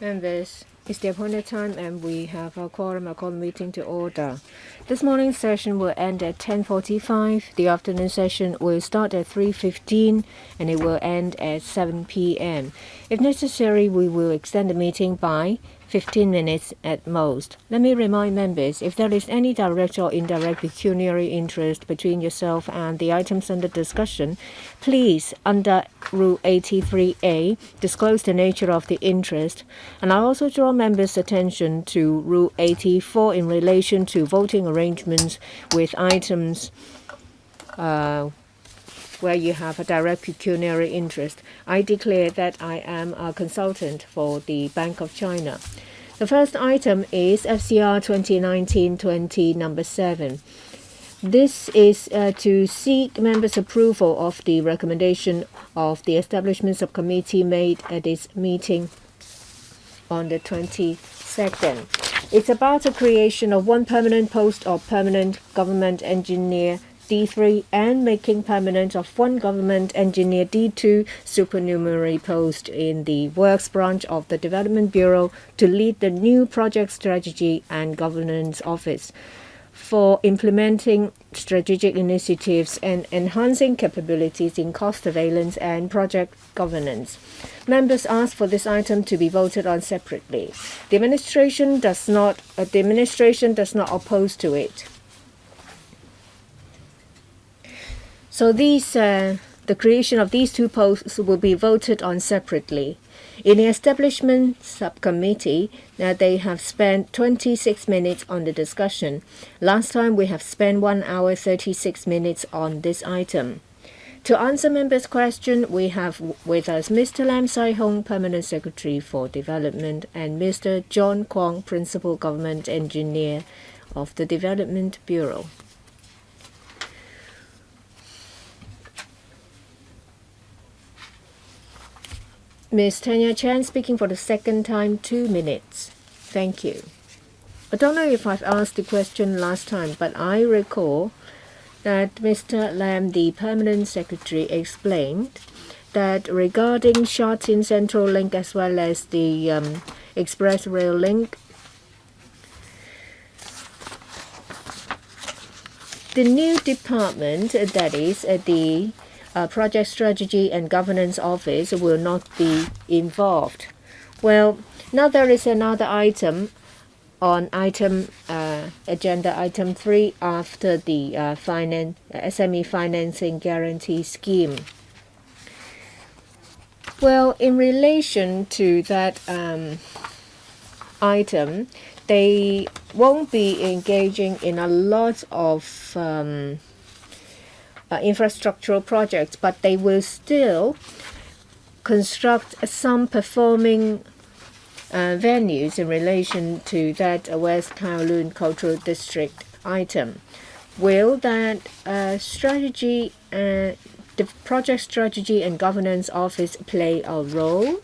And this is the appointed time, and we have our quorum meeting to order. This morning's session will end at 10:45. The afternoon session will start at 3:15, and it will end at 7 p.m. If necessary, we will extend the meeting by 15 minutes at most. Let me remind members, if there is any direct or indirect pecuniary interest between yourself and the items under discussion, please, under Rule 83A, disclose the nature of the interest. And I also draw members' attention to Rule 84 in relation to voting arrangements with items where you have a direct pecuniary interest. I declare that I am a consultant for the Bank of China. The first item is FCR 2019-20 number 7. This is to seek members' approval of the recommendation of the Establishment Subcommittee made at its meeting on the 22nd. It's about the creation of one permanent post of permanent government engineer D3 and making permanent of one government engineer D2 supernumerary post in the Works branch of the Development Bureau to lead the new Project Strategy and Governance Office for implementing strategic initiatives and enhancing capabilities in cost surveillance and project governance. Members ask for this item to be voted on separately. The administration does not oppose to it. So the creation of these two posts will be voted on separately. In the Establishment Subcommittee, they have spent 26 minutes on the discussion. Last time we have spent 1 hour 36 minutes on this item. To answer members' question, we have with us Mr. Lam Sai-hung, Permanent Secretary for Development, and Mr. John Kwong, Principal Government Engineer of the Development Bureau. Ms. Tanya Chan speaking for the second time, 2 minutes. Thank you. I don't know if I've asked the question last time, but I recall that Mr. Lam, the Permanent Secretary, explained that regarding Sha Tin Central Link as well as the Express Rail Link, the new department, that is the Project Strategy and Governance Office, will not be involved. Well, now there is another item on agenda item 3 after the SME financing guarantee scheme. Well, in relation to that item, they won't be engaging in a lot of infrastructural projects, but they will still construct some performing venues in relation to that West Kowloon Cultural District item. Will that the Project Strategy and Governance Office play a role?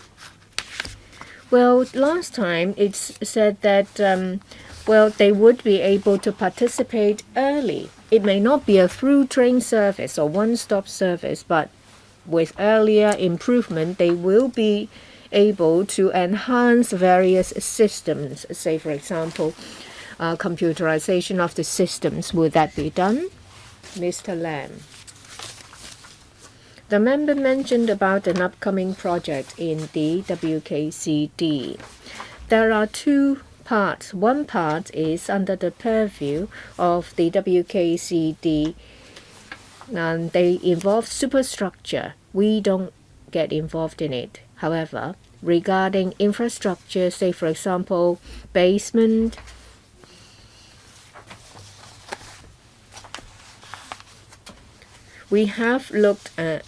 Well, last time it's said that they would be able to participate early. It may not be a through train service or one-stop service, but with earlier improvement, they will be able to enhance various systems. Say, for example, computerization of the systems. Would that be done? Mr. Lam. The member mentioned about an upcoming project in the WKCD. There are two parts. One part is under the purview of the WKCD, and they involve superstructure. We don't get involved in it. However, regarding infrastructure, say for example, basement, we have looked at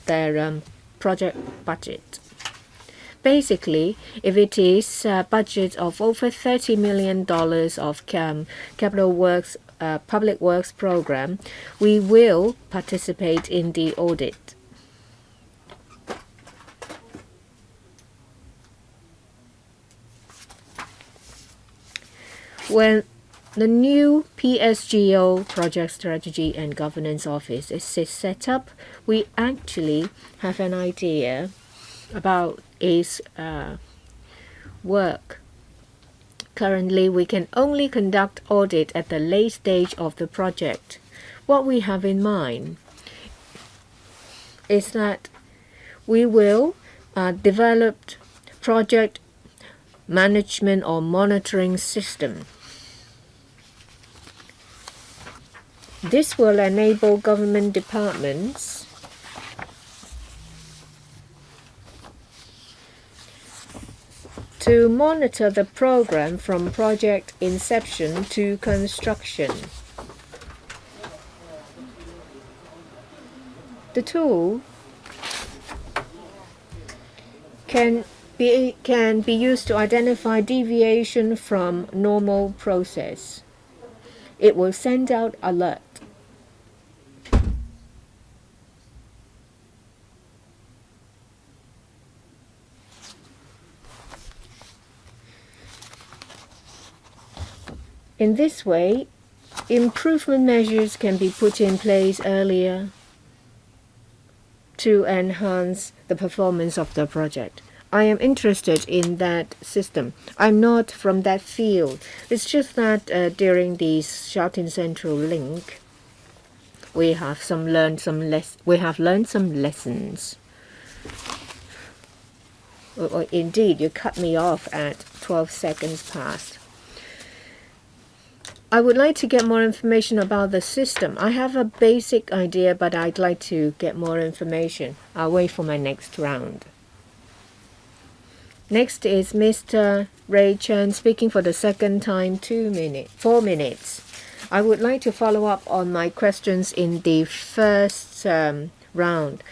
their project budget. Basically, if it is a budget of over $30 million of capital works, public works program, we will participate in the audit. When the new PSGO, Project Strategy and Governance Office, is set up, we actually have an idea about its work. Currently, we can only conduct audit at the late stage of the project. What we have in mind is that we will develop project management or monitoring system. This will enable government departments to monitor the program from project inception to construction. The tool can be used to identify deviation from normal process. It will send out alert. In this way, improvement measures can be put in place earlier to enhance the performance of the project. I am interested in that system. I'm not from that field. It's just that during the Shaolin Central link, we have learned some lessons. Indeed, you cut me off at 12 seconds past. I would like to get more information about the system. I have a basic idea, but I'd like to get more information. I'll wait for my next round. Next is Mr. Ray Chen speaking for the second time, 4 minutes. I would like to follow up on my questions in the first round.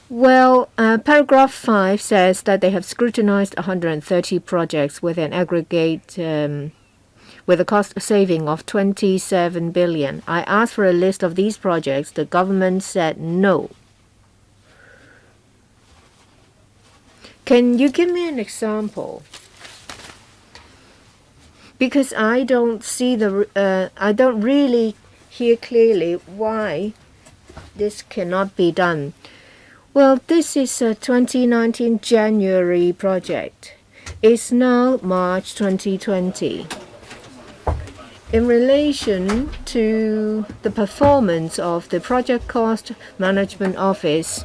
Well, paragraph 5 says that they have scrutinized 130 projects with an aggregate with a cost saving of 27 billion. I asked for a list of these projects. The government said no. Can you give me an example? Because I don't really hear clearly why this cannot be done. Well, this is a 2019 January project. It's now March 2020. In relation to the performance of the Project Cost Management Office,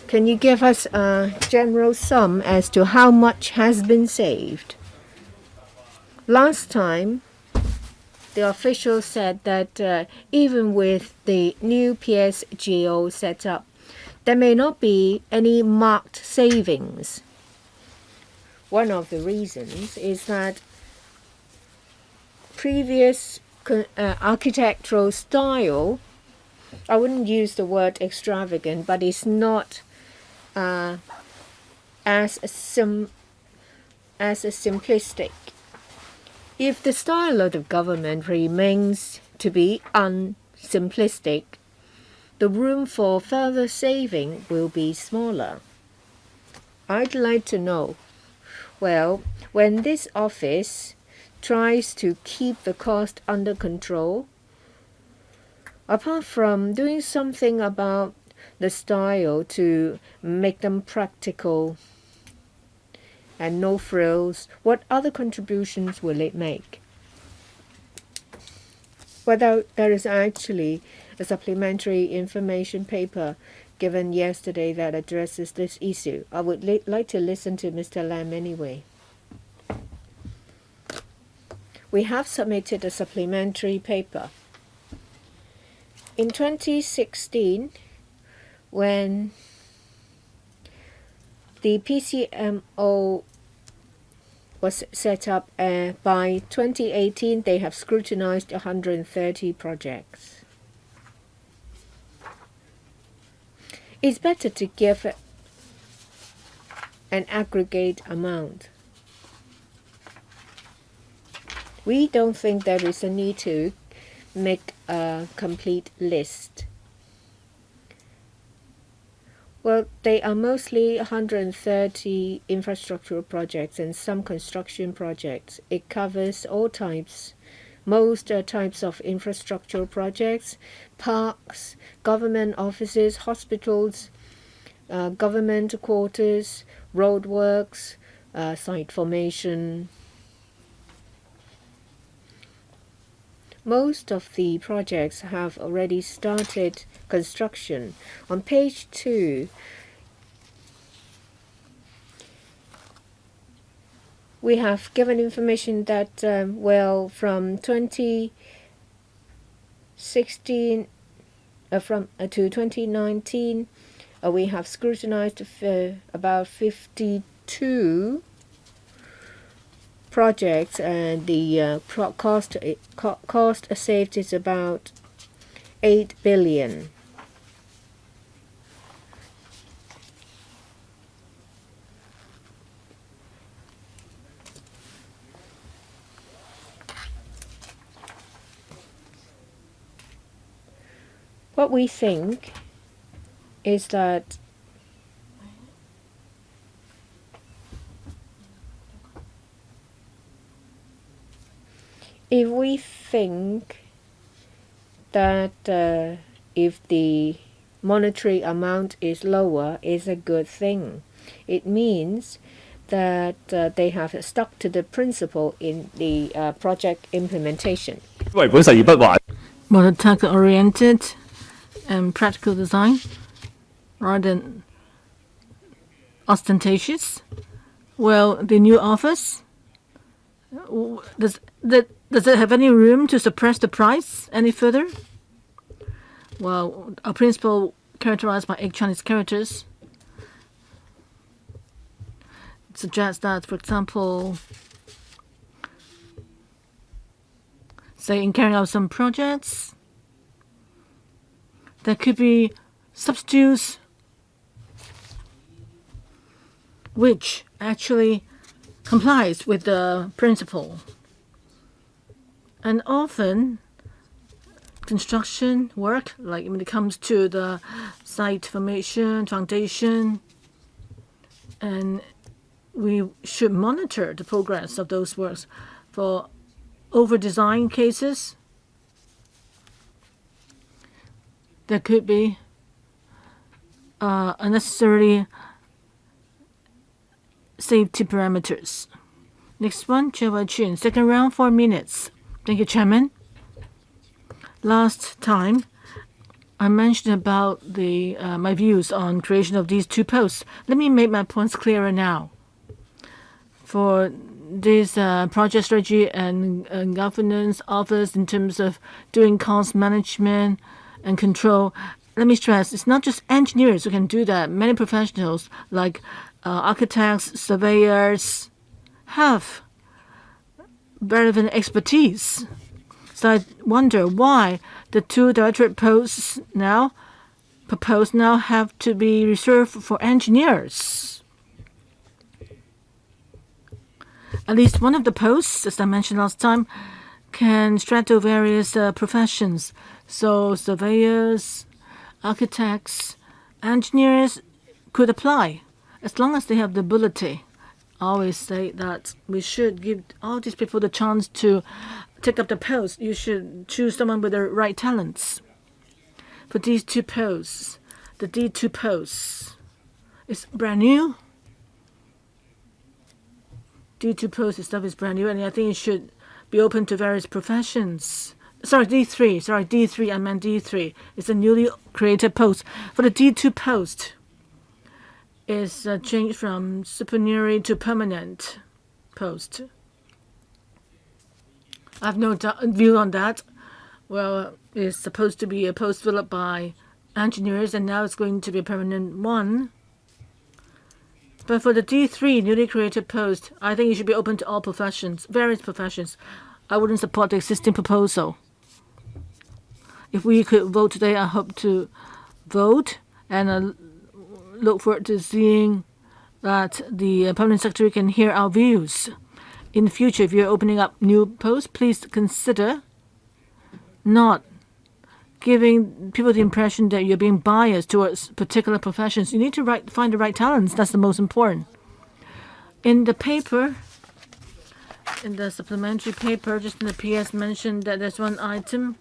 can you give us a general sum as to how much has been saved? Last time, the officials said that even with the new PSGO setup, there may not be any marked savings. One of the reasons is that previous architectural style, I wouldn't use the word extravagant, but it's not as simplistic. If the style of the government remains to be unsimplistic, the room for further saving will be smaller. I'd like to know, well, when this office tries to keep the cost under control, apart from doing something about the style to make them practical and no frills, what other contributions will it make? Whether there is actually a supplementary information paper given yesterday that addresses this issue. I would like to listen to Mr. Lam anyway. We have submitted a supplementary paper. In 2016, when the PCMO was set up, by 2018 they have scrutinized 130 projects. It's better to give an aggregate amount. We don't think there is a need to make a complete list. Well, they are mostly 130 infrastructural projects and some construction projects. It covers all types, most types of infrastructural projects, parks, government offices, hospitals, government quarters, roadworks, site formation. Most of the projects have already started construction. On page 2, we have given information that, from 2016 to 2019, we have scrutinized about 52 projects, and the cost saved is about 8 billion. What we think is that if we think that if the monetary amount is lower, is a good thing. It means that they have stuck to the principle in the project implementation. 為本實而不華。 More task-oriented and practical design rather than ostentatious. Well, the new office, does it have any room to suppress the price any further? Well, our principle characterized by 8 Chinese characters suggests that, for example, say in carrying out some projects, there could be substitutes which actually complies with the principle. And often construction work, like when it comes to the site formation, foundation, and we should monitor the progress of those works. For over-design cases, there could be unnecessary safety parameters. Next one, Chair Wai-Chun. Second round, 4 minutes. Thank you, Chairman. Last time, I mentioned about the my views on creation of these 2 posts. Let me make my points clearer now. For this project strategy and governance office in terms of doing cost management and control, let me stress, it's not just engineers who can do that. Many professionals like architects, surveyors have relevant expertise. So I wonder why the 2 directorate posts proposed now have to be reserved for engineers. At least one of the posts, as I mentioned last time, can straddle various professions. So surveyors, architects, engineers could apply as long as they have the ability. I always say that we should give all these people the chance to take up the post. You should choose someone with the right talents. For these 2 posts, the D2 posts is brand new. D2 post itself is brand new, and I think it should be open to various professions. Sorry, D3. I meant D3. It's a newly created post. For the D2 post, is changed from supernumerary to permanent post. I have no view on that. Well, it's supposed to be a post filled up by engineers, and now it's going to be a permanent one. But for the D3 newly created post, I think it should be open to all professions, various professions. I wouldn't support the existing proposal. If we could vote today, I hope to vote and look forward to seeing that the permanent secretary can hear our views. In the future, if you're opening up new posts, please consider not giving people the impression that you're being biased towards particular professions. You need to find the right talents. That's the most important. In the paper, in the supplementary paper, just in the PS mentioned that there's one item,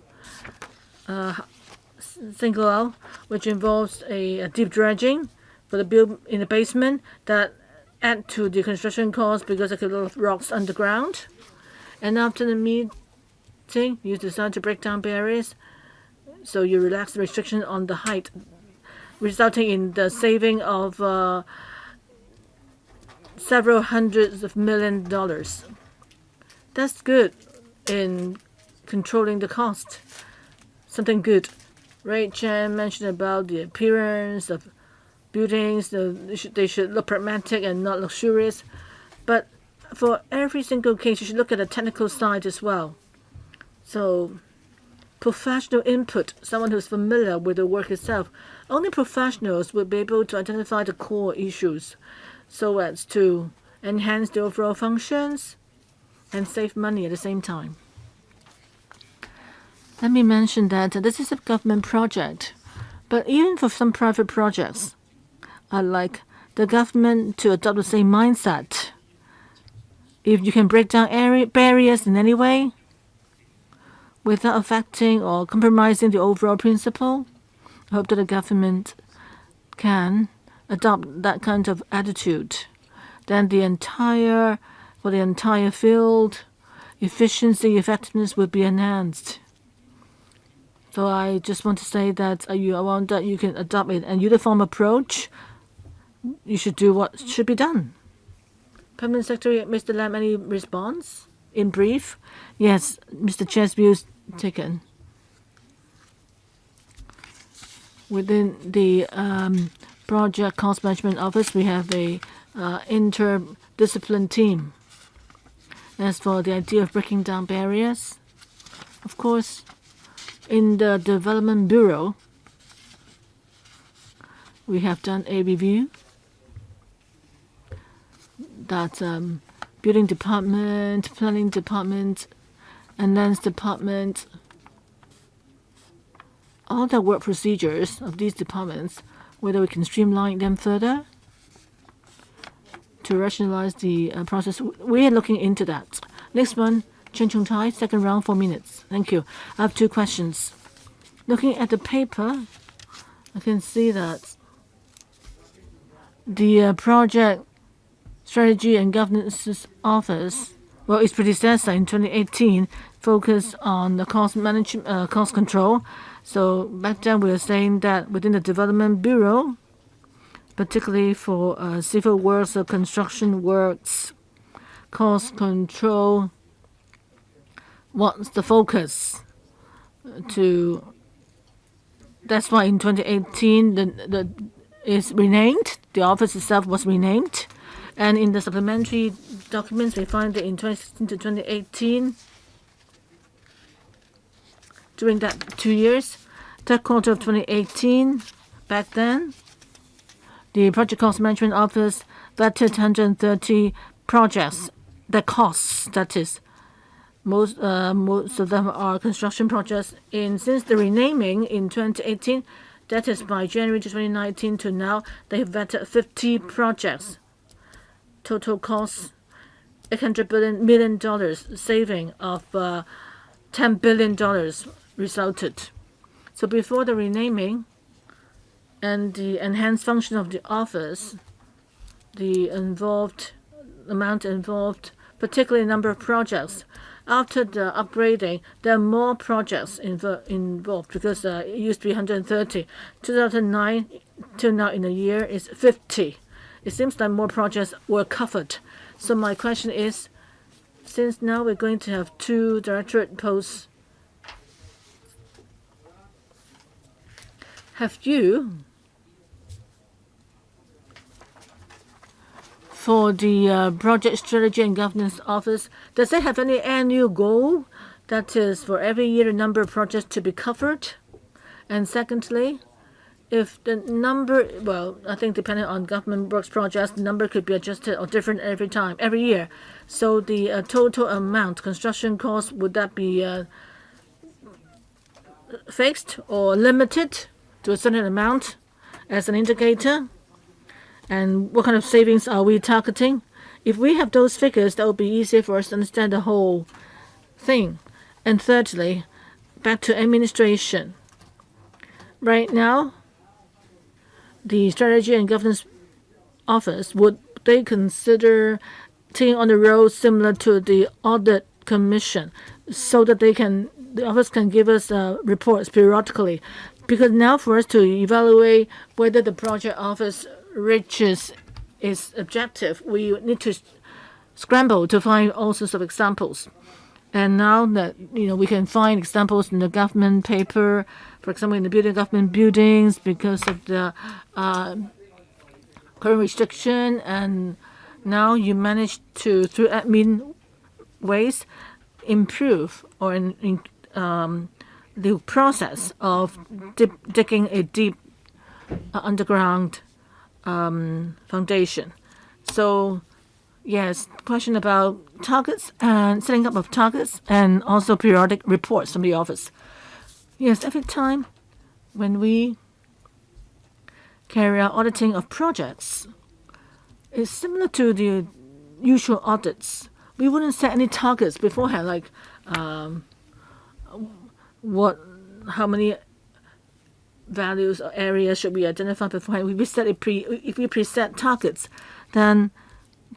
single L, which involves a deep dredging for the build in the basement that add to the construction cost because there could be a lot of rocks underground. And after the meeting, you decide to break down barriers, so you relax the restriction on the height, resulting in the saving of several hundreds of $millions. That's good in controlling the cost. Something good. Ray Chan mentioned about the appearance of buildings. They should look pragmatic and not luxurious. But for every single case, you should look at the technical side as well. So professional input, someone who's familiar with the work itself. Only professionals will be able to identify the core issues so as to enhance the overall functions and save money at the same time. Let me mention that this is a government project, but even for some private projects, I'd like the government to adopt the same mindset. If you can break down barriers in any way without affecting or compromising the overall principle, I hope that the government can adopt that kind of attitude. Then for the entire field, efficiency, effectiveness would be enhanced. So I just want to say that I want that you can adopt a uniform approach. You should do what should be done. Permanent Secretary, Mr. Lam, any response? In brief? Yes, Mr. Chair's views taken. Within the Project Cost Management Office, we have a interdiscipline team. As for the idea of breaking down barriers, of course, in the Development Bureau, we have done a review that Building Department, Planning Department, and Lands Department, all the work procedures of these departments, whether we can streamline them further to rationalize the process. We are looking into that. Next one, Chen Chung Tai, second round, 4 minutes. Thank you. I have 2 questions. Looking at the paper, I can see that the Project Strategy and Governance Office, well, its predecessor in 2018, focused on the cost management, cost control. So back then we were saying that within the Development Bureau, particularly for civil works or construction works, cost control, what's the focus? That's why in 2018 is renamed. The office itself was renamed, and in the supplementary documents we find that in 2016 to 2018, during that 2 years, third quarter of 2018, back then, the Project Cost Management Office vetted 130 projects. The costs, that is, most of them are construction projects. Since the renaming in 2018, that is by January 2019 to now, they have vetted 50 projects. Total cost $800 million, saving of $10 billion resulted. So before the renaming and the enhanced function of the office, the amount involved, particularly number of projects. After the upgrading, there are more projects involved because it used to be 130. 2009 till now in a year is 50. It seems like more projects were covered. So my question is, since now we're going to have 2 directorate posts, have you, for the Project Strategy and Governance Office, does it have any annual goal? That is, for every year, the number of projects to be covered? And secondly, if the number, well, I think depending on government works projects, the number could be adjusted or different every year. So the total amount, construction cost, would that be fixed or limited to a certain amount as an indicator? And what kind of savings are we targeting? If we have those figures, that would be easier for us to understand the whole thing. And thirdly, back to administration. Right now, the Strategy and Governance Office would they consider taking on the role similar to the audit commission, so that the office can give us reports periodically? Because now for us to evaluate whether the project office reaches its objective, we need to scramble to find all sorts of examples. And now that we can find examples in the government paper, for example, in the building government buildings, because of the current restriction, and now you manage to, through admin ways, improve or the process of digging a deep underground foundation. So yes, question about targets and setting up of targets, and also periodic reports from the office. Yes, every time when we carry out auditing of projects, it's similar to the usual audits. We wouldn't set any targets beforehand, like how many values or areas should we identify beforehand. If we preset targets, then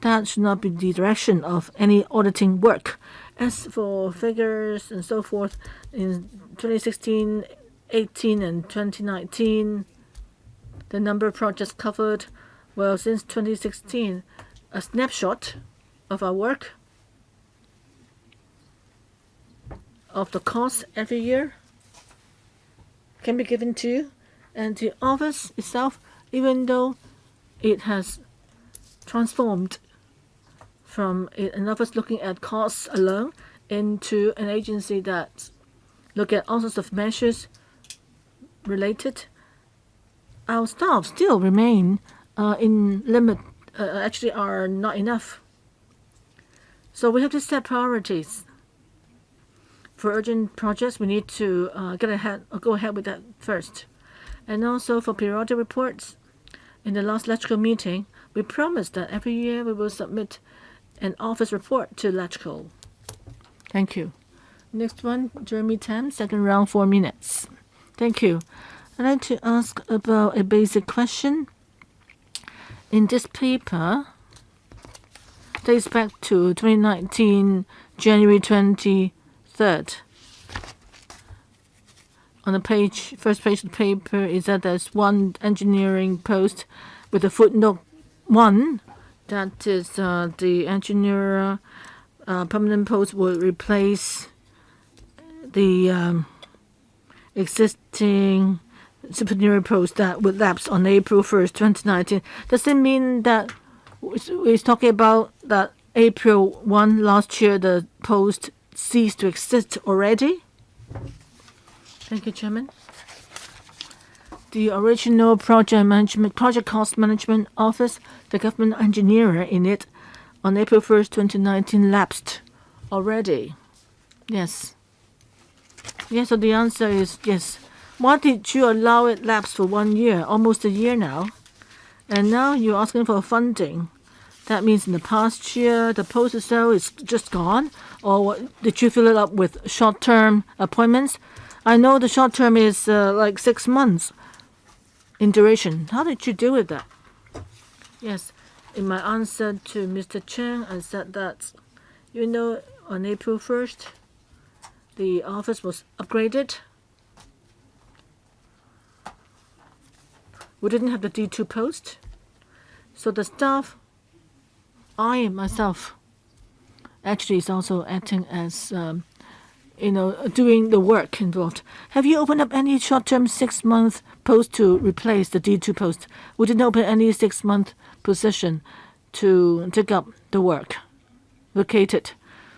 that should not be the direction of any auditing work. As for figures and so forth, in 2016, 18, and 2019, the number of projects covered, well, since 2016, a snapshot of our work, of the cost every year, can be given to you. And the office itself, even though it has transformed from an office looking at costs alone into an agency that look at all sorts of measures related, our staff still remain in limit, actually are not enough. So we have to set priorities. For urgent projects, we need to go ahead with that first. And also for periodic reports, in the last LegCo meeting, we promised that every year we will submit an office report to LegCo. Thank you. Next one, Jeremy Tam, second round, 4 minutes. Thank you. I'd like to ask about a basic question. In this paper, dates back to 2019, January 23rd. On the first page of the paper, is that there's one engineering post with a footnote 1. That is the engineer permanent post will replace the existing supernumerary post that would lapse on April 1st, 2019. Does it mean that we're talking about that April 1 last year the post ceased to exist already? Thank you, Chairman. The original project cost management office, the government engineer in it, on April 1st, 2019, lapsed already. Yes. Yes, so the answer is yes. Why did you allow it lapse for 1 year, almost a year now? And now you're asking for funding. That means in the past year, the post itself is just gone? Or did you fill it up with short-term appointments? I know the short-term is like 6 months in duration. How did you deal with that? Yes, in my answer to Mr. Chang, I said that, on April 1st, the office was upgraded. We didn't have the D2 post. So the staff, I myself, actually is also acting as, doing the work involved. Have you opened up any short-term 6-month post to replace the D2 post? We didn't open any 6-month position to take up the work, vacate it.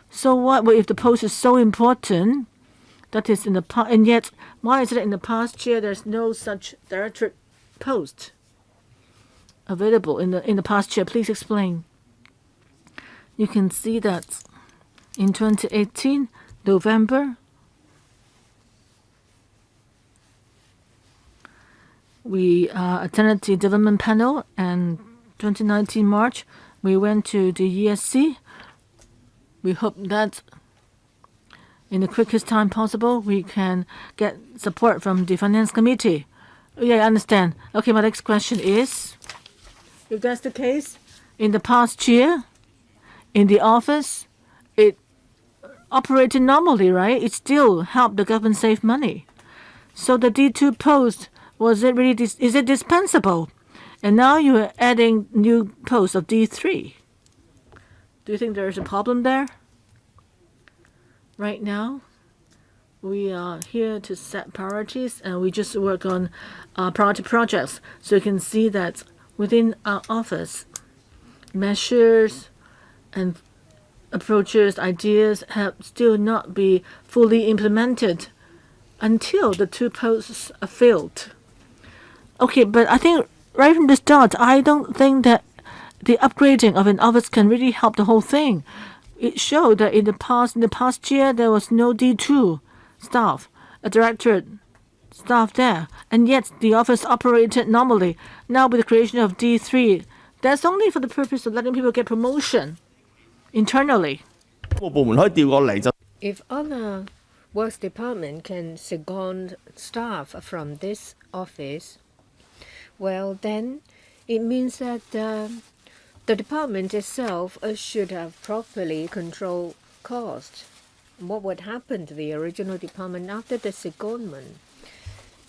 So what if the post is so important that is in the past, and yet why is it in the past year there's no such directorate post available in the past year? Please explain. You can see that in 2018 November, we attended the development panel, and 2019 March we went to the ESC. We hope that in the quickest time possible we can get support from the Finance Committee. Yeah, I understand. Okay, my next question is, if that's the case, In the past year, in the office, it operated normally, right? It still helped the government save money. So the D2 post, is it dispensable? And now you are adding new posts of D3. Do you think there is a problem there? Right now, we are here to set priorities, and we just work on priority projects. So you can see that within our office, measures and approaches, ideas have still not been fully implemented until the two posts are filled. Okay, but I think right from the start, I don't think that the upgrading of an office can really help the whole thing. It showed that in the past year, there was no D2 staff, a directorate staff there, and yet the office operated normally. Now with the creation of D3, that's only for the purpose of letting people get promotion internally. If other works department can second staff from this office, well, then it means that the department itself should have properly controlled cost. What would happen to the original department after the secondment?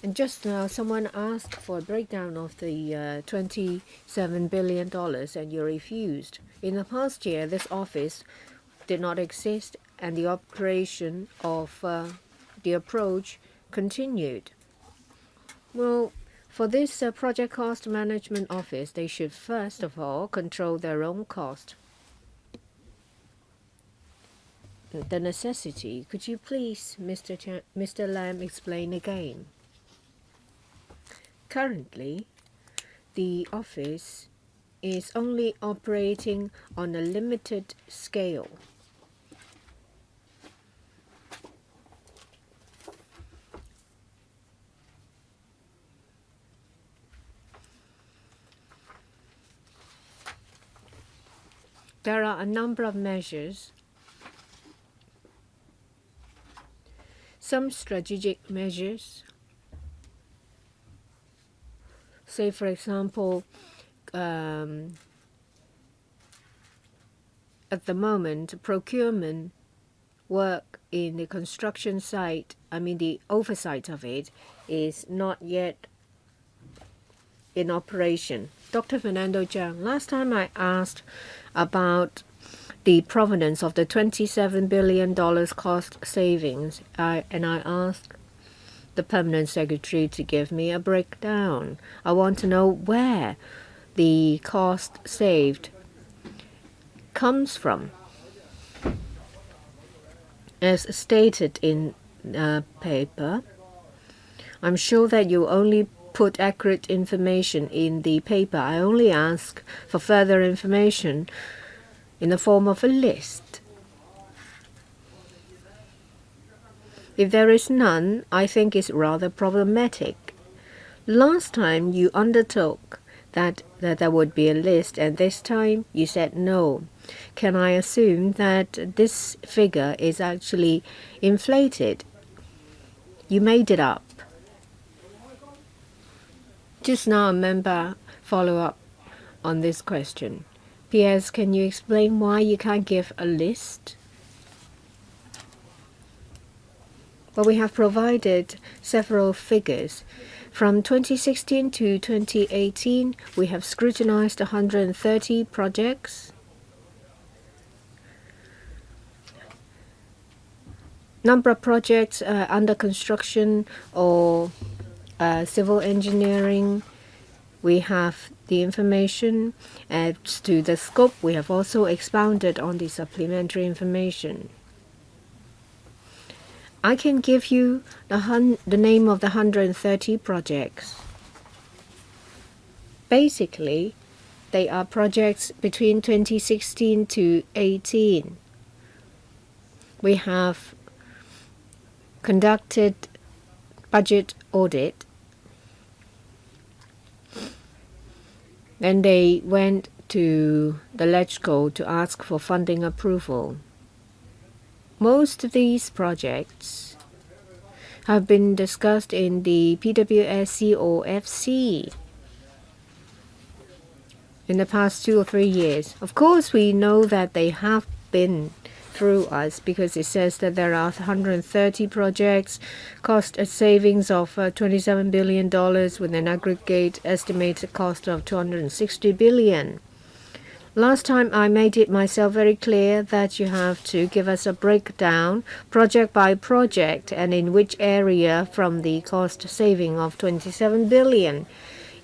And just now, someone asked for a breakdown of the $27 billion, and you refused. In the past year, this office did not exist, and the operation of the approach continued. Well, for this project cost management office, they should first of all control their own cost. The necessity, could you please, Mr. Lam, explain again? Currently, the office is only operating on a limited scale. There are a number of measures. Some strategic measures, say for example, at the moment, procurement work in the construction site, the oversight of it, is not yet in operation. Dr. Fernando Zhang, last time I asked about the provenance of the $27 billion cost savings, and I asked the permanent secretary to give me a breakdown. I want to know where the cost saved comes from. As stated in paper, I'm sure that you only put accurate information in the paper. I only ask for further information in the form of a list. If there is none, I think it's rather problematic. Last time you undertook that there would be a list, and this time you said no. Can I assume that this figure is actually inflated? You made it up. Just now a member follow up on this question. P.S. Can you explain why you can't give a list? Well, we have provided several figures. From 2016 to 2018, we have scrutinized 130 projects. Number of projects under construction or civil engineering, we have the information. As to the scope, we have also expounded on the supplementary information. I can give you the name of the 130 projects. Basically, they are projects between 2016 to 18. We have conducted budget audit. Then they went to the LegCo to ask for funding approval. Most of these projects have been discussed in the PWSC or FC. in the past 2 or 3 years. Of course, we know that they have been through us because it says that there are 130 projects, cost savings of $27 billion with an aggregate estimated cost of $260 billion. Last time I made it myself very clear that you have to give us a breakdown project by project and in which area from the cost saving of $27 billion.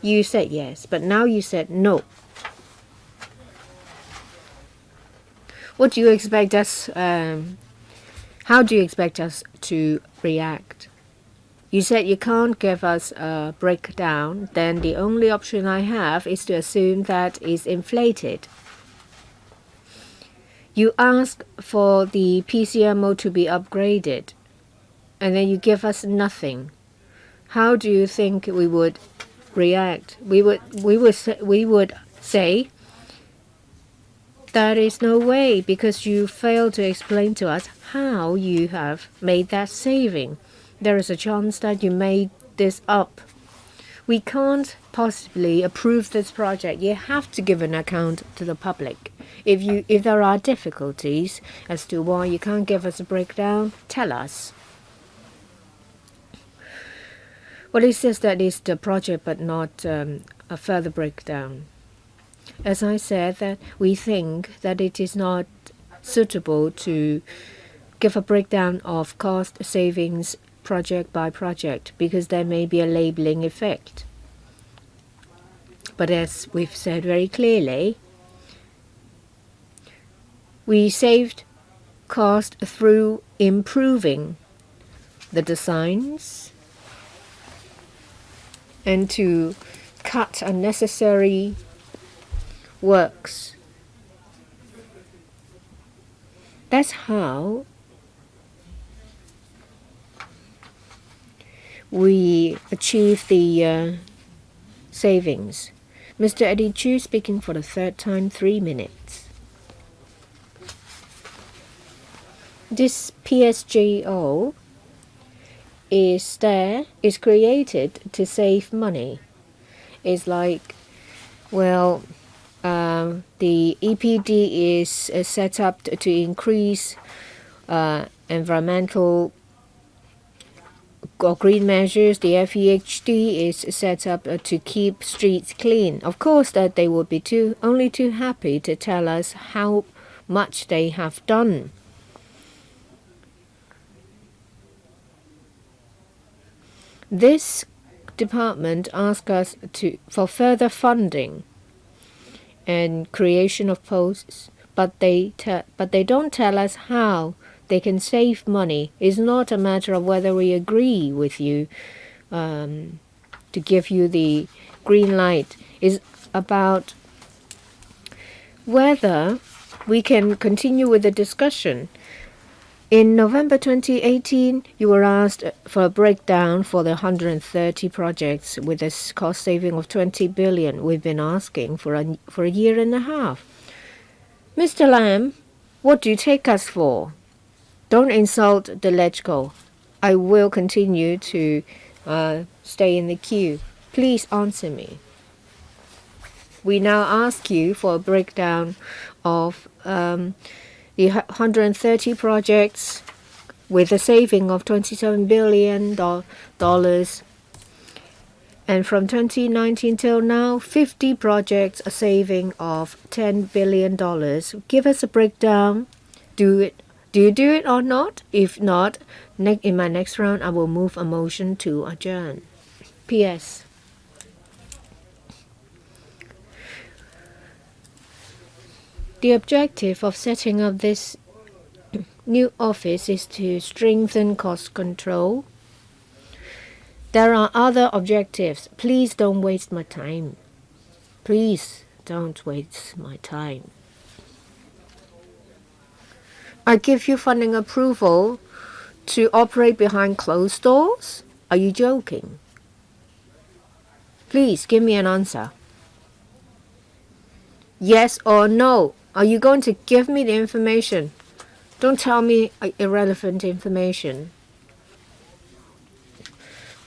You said yes, but now you said no. What do you expect us, how do you expect us to react? You said you can't give us a breakdown, then the only option I have is to assume that it's inflated. You ask for the PCMO to be upgraded, and then you give us nothing. How do you think we would react? We would say there is no way because you failed to explain to us how you have made that saving. There is a chance that you made this up. We can't possibly approve this project. You have to give an account to the public. If there are difficulties as to why you can't give us a breakdown, tell us. Well, it says that it's the project but not a further breakdown. As I said, that we think that it is not suitable to give a breakdown of cost savings project by project because there may be a labeling effect. But as we've said very clearly, we saved cost through improving the designs and to cut unnecessary works. That's how we achieve the savings. Mr. Eddie Chu speaking for the third time, 3 minutes. This PSGO is created to save money. It's like, well, the EPD is set up to increase environmental or green measures. The FEHD is set up to keep streets clean. Of course, that they would be only too happy to tell us how much they have done. This department asked us for further funding and creation of posts, but they don't tell us how they can save money. It's not a matter of whether we agree with you to give you the green light. It's about whether we can continue with the discussion. In November 2018, you were asked for a breakdown for the 130 projects with a cost saving of $20 billion. We've been asking for a year and a half. Mr. Lam, what do you take us for? Don't insult the LegCo. I will continue to stay in the queue. Please answer me. We now ask you for a breakdown of the 130 projects with a saving of $27 billion. And from 2019 till now, 50 projects, a saving of $10 billion. Give us a breakdown. Do you do it or not? If not, in my next round, I will move a motion to adjourn. P.S. The objective of setting up this new office is to strengthen cost control. There are other objectives. Please don't waste my time. Please don't waste my time. I give you funding approval to operate behind closed doors? Are you joking? Please give me an answer. Yes or no? Are you going to give me the information? Don't tell me irrelevant information.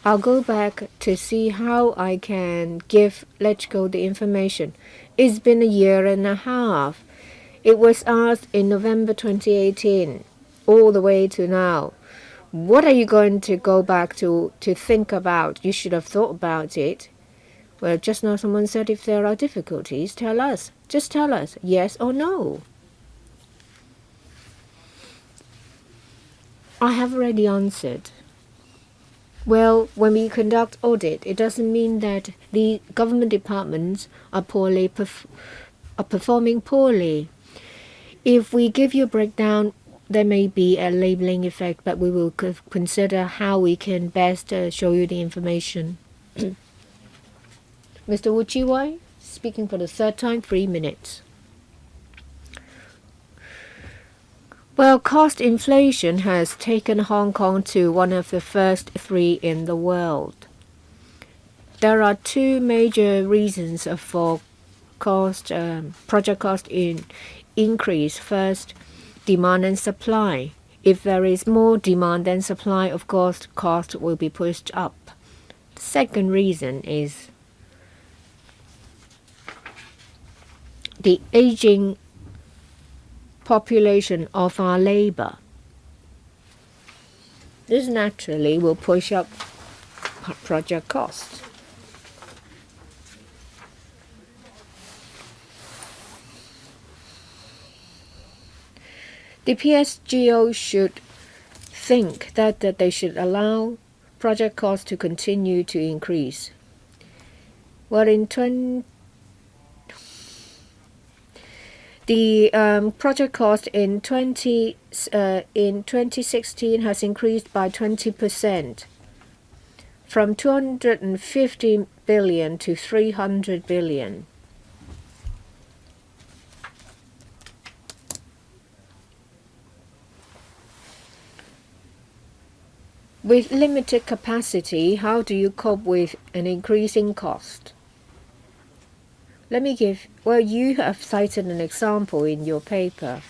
I'll go back to see how I can give LegCo the information. It's been a year and a half. It was asked in November 2018, all the way to now. What are you going to go back to think about? You should have thought about it. Well, just now someone said if there are difficulties, tell us. Just tell us, yes or no. I have already answered. Well, when we conduct audit, it doesn't mean that the government departments are performing poorly. If we give you a breakdown, there may be a labeling effect, but we will consider how we can best show you the information. Mr. Wu Chi-wai, speaking for the third time, 3 minutes. Well, cost inflation has taken Hong Kong to one of the first 3 in the world. There are 2 major reasons for project cost increase. First, demand and supply. If there is more demand than supply, of course, cost will be pushed up. The second reason is the aging population of our labor. This naturally will push up project costs. The PSGO should think that they should allow project costs to continue to increase. Well, the project cost in 2016 has increased by 20%, from 250 billion to 300 billion. With limited capacity, how do you cope with an increasing cost? Let me give, well, you have cited an example in your paper.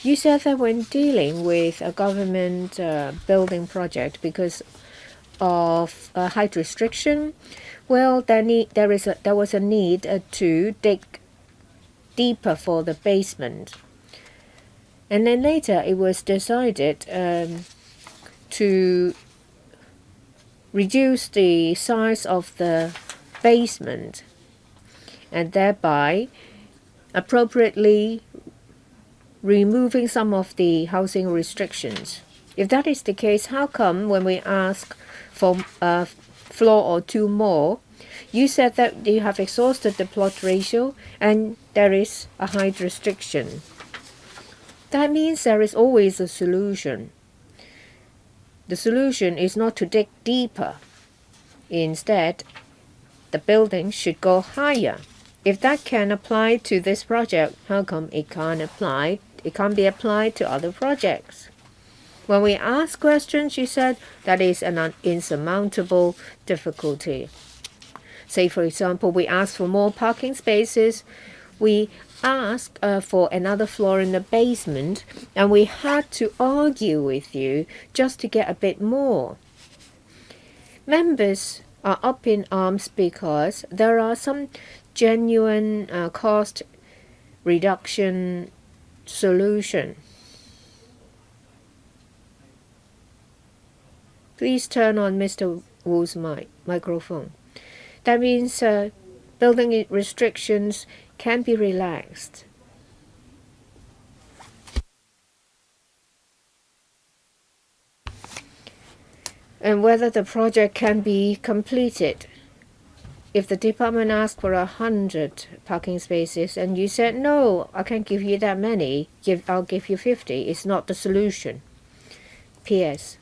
You said that when dealing with a government building project because of height restriction, well, there was a need to dig deeper for the basement. And then later it was decided to reduce the size of the basement and thereby appropriately removing some of the housing restrictions. If that is the case, how come when we ask for a floor or 2 more, you said that you have exhausted the plot ratio and there is a height restriction? That means there is always a solution. The solution is not to dig deeper. Instead, the building should go higher. If that can apply to this project, how come it can't be applied to other projects? When we ask questions, you said that is an insurmountable difficulty. Say, for example, we ask for more parking spaces. We asked for another floor in the basement, and we had to argue with you just to get a bit more. Members are up in arms because there are some genuine cost reduction solution. Please turn on Mr. Wu's microphone. That means building restrictions can be relaxed. And whether the project can be completed. If the department asked for 100 parking spaces and you said, no, I can't give you that many, I'll give you 50, it's not the solution. P.S.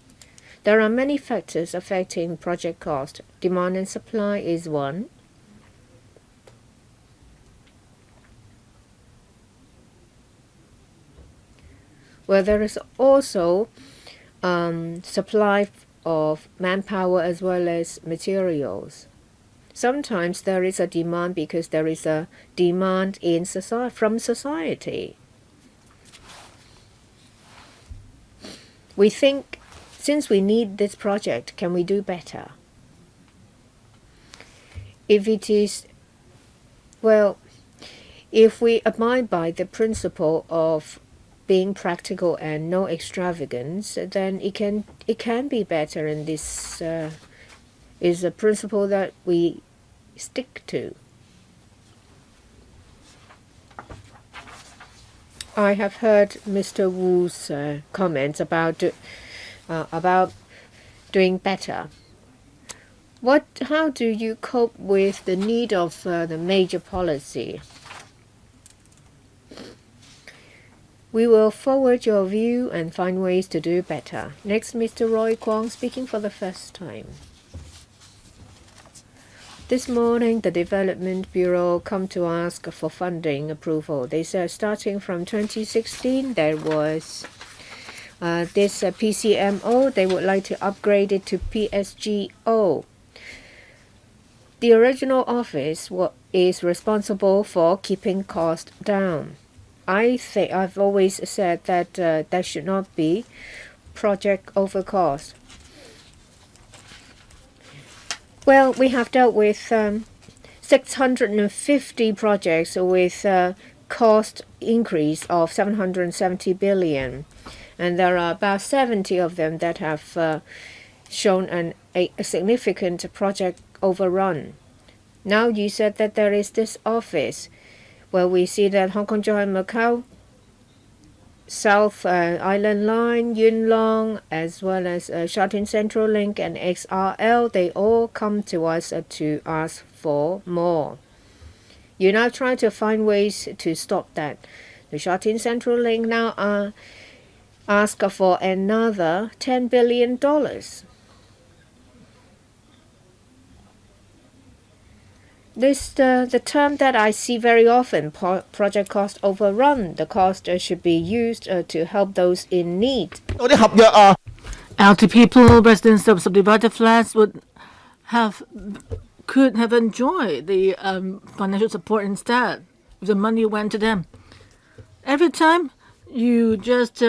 There are many factors affecting project cost. Demand and supply is one. Well, there is also supply of manpower as well as materials. Sometimes there is a demand because there is a demand from society. We think, since we need this project, can we do better? If it is, well, If we abide by the principle of being practical and no extravagance, then it can be better, and this is a principle that we stick to. I have heard Mr. Wu's comments about doing better. How do you cope with the need of the major policy? We will forward your view and find ways to do better. Next, Mr. Roy Kwong, speaking for the first time. This morning, the Development Bureau come to ask for funding approval. They said starting from 2016, there was this PCMO. They would like to upgrade it to PSGO. The original office is responsible for keeping costs down. I think I've always said that there should not be project over cost. Well, we have dealt with 650 projects with cost increase of 770 billion, and there are about 70 of them that have shown a significant project overrun. Now you said that there is this office. Well, we see that Hong Kong, Zhuhai, Macau, South Island Line, Yuen Long, as well as Sha Tin Central Link and XRL, they all come to us to ask for more. You now try to find ways to stop that. The Sha Tin Central Link now ask for another $10 billion. This the term that I see very often, project cost overrun. The cost should be used to help those in need. Elderly people, residents of subdivided flats could have enjoyed the financial support instead if the money went to them. Every time you just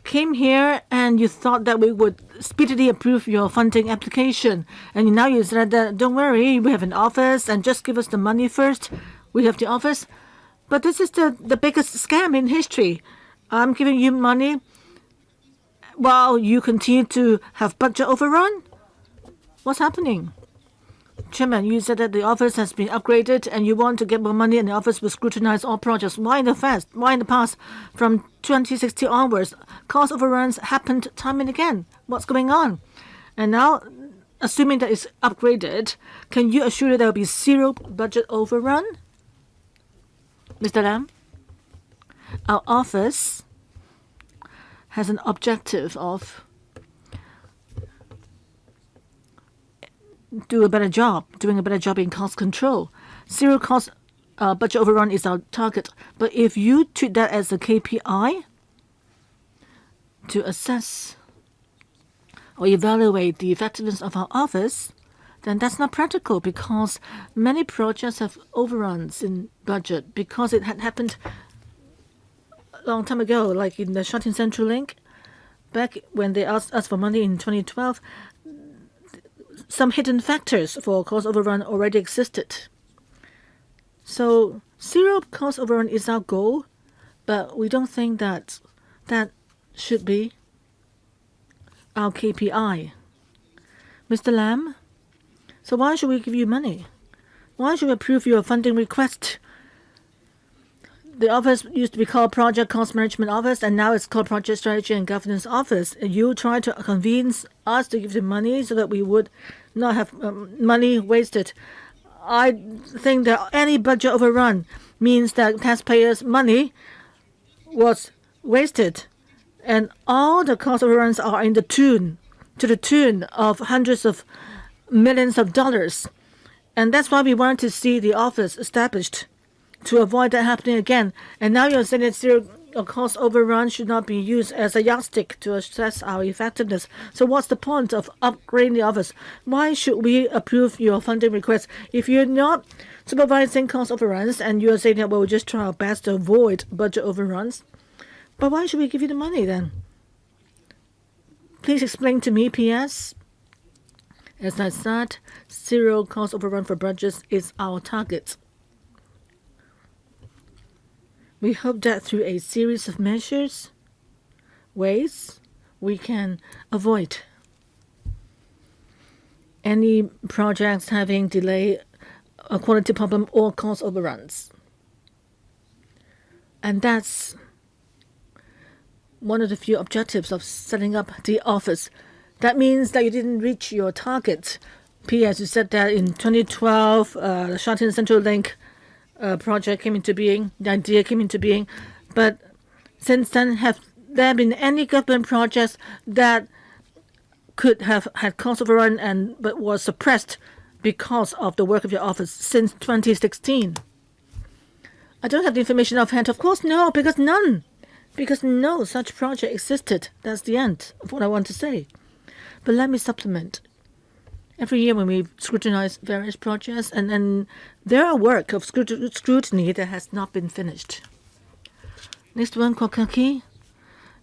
came here and you thought that we would speedily approve your funding application, and now you said that don't worry, we have an office and just give us the money first. We have the office. But this is the biggest scam in history. I'm giving you money while you continue to have budget overrun. What's happening? Chairman, you said that the office has been upgraded and you want to get more money and the office will scrutinize all projects. Why in the past, from 2016 onwards, cost overruns happened time and again? What's going on? And now, assuming that it's upgraded, can you assure that there will be zero budget overrun? Mr. Lam, our office has an objective of doing a better job in cost control. Zero cost budget overrun is our target. But if you treat that as a KPI to assess or evaluate the effectiveness of our office, then that's not practical, because many projects have overruns in budget because it had happened a long time ago, like in the Sha Tin Central Link. Back when they asked us for money in 2012, some hidden factors for cost overrun already existed. So zero cost overrun is our goal, but we don't think that that should be our KPI. Mr. Lam, so why should we give you money? Why should we approve your funding request? The office used to be called Project Cost Management Office, and now it's called Project Strategy and Governance Office. You try to convince us to give you money so that we would not have money wasted. I think that any budget overrun means that taxpayers' money was wasted, and all the cost overruns are to the tune of hundreds of millions of dollars. And that's why we wanted to see the office established, to avoid that happening again. And now you're saying that zero cost overrun should not be used as a yardstick to assess our effectiveness. So what's the point of upgrading the office? Why should we approve your funding request if you're not supervising cost overruns and you're saying that we'll just try our best to avoid budget overruns? But why should we give you the money then? Please explain to me, PS. As I said, zero cost overrun for budgets is our target. We hope that through a series of ways, we can avoid any projects having delay, a quality problem, or cost overruns. And that's one of the few objectives of setting up the office. That means that you didn't reach your target. P.S. You said that in 2012, the Shanghai Central Link project came into being, the idea came into being. But since then, have there been any government projects that could have had cost overrun but was suppressed because of the work of your office since 2016? I don't have the information offhand. Of course, no, because none. Because no such project existed. That's the end of what I want to say. But let me supplement. Every year when we scrutinize various projects, and there are work of scrutiny that has not been finished. Next one, Kokaki.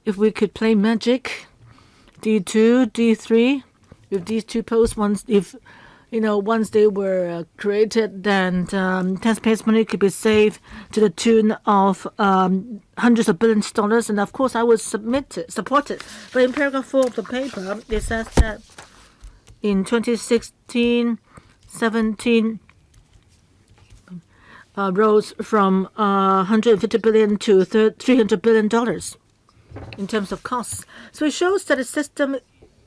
If we could play magic, D2, D3, with these two posts, once they were created, then taxpayers' money could be saved to the tune of hundreds of billions of dollars. And of course, I would support it. But in paragraph 4 of the paper, it says that in 2016, 17 rose from $150 billion to $300 billion in terms of costs. So it shows that the system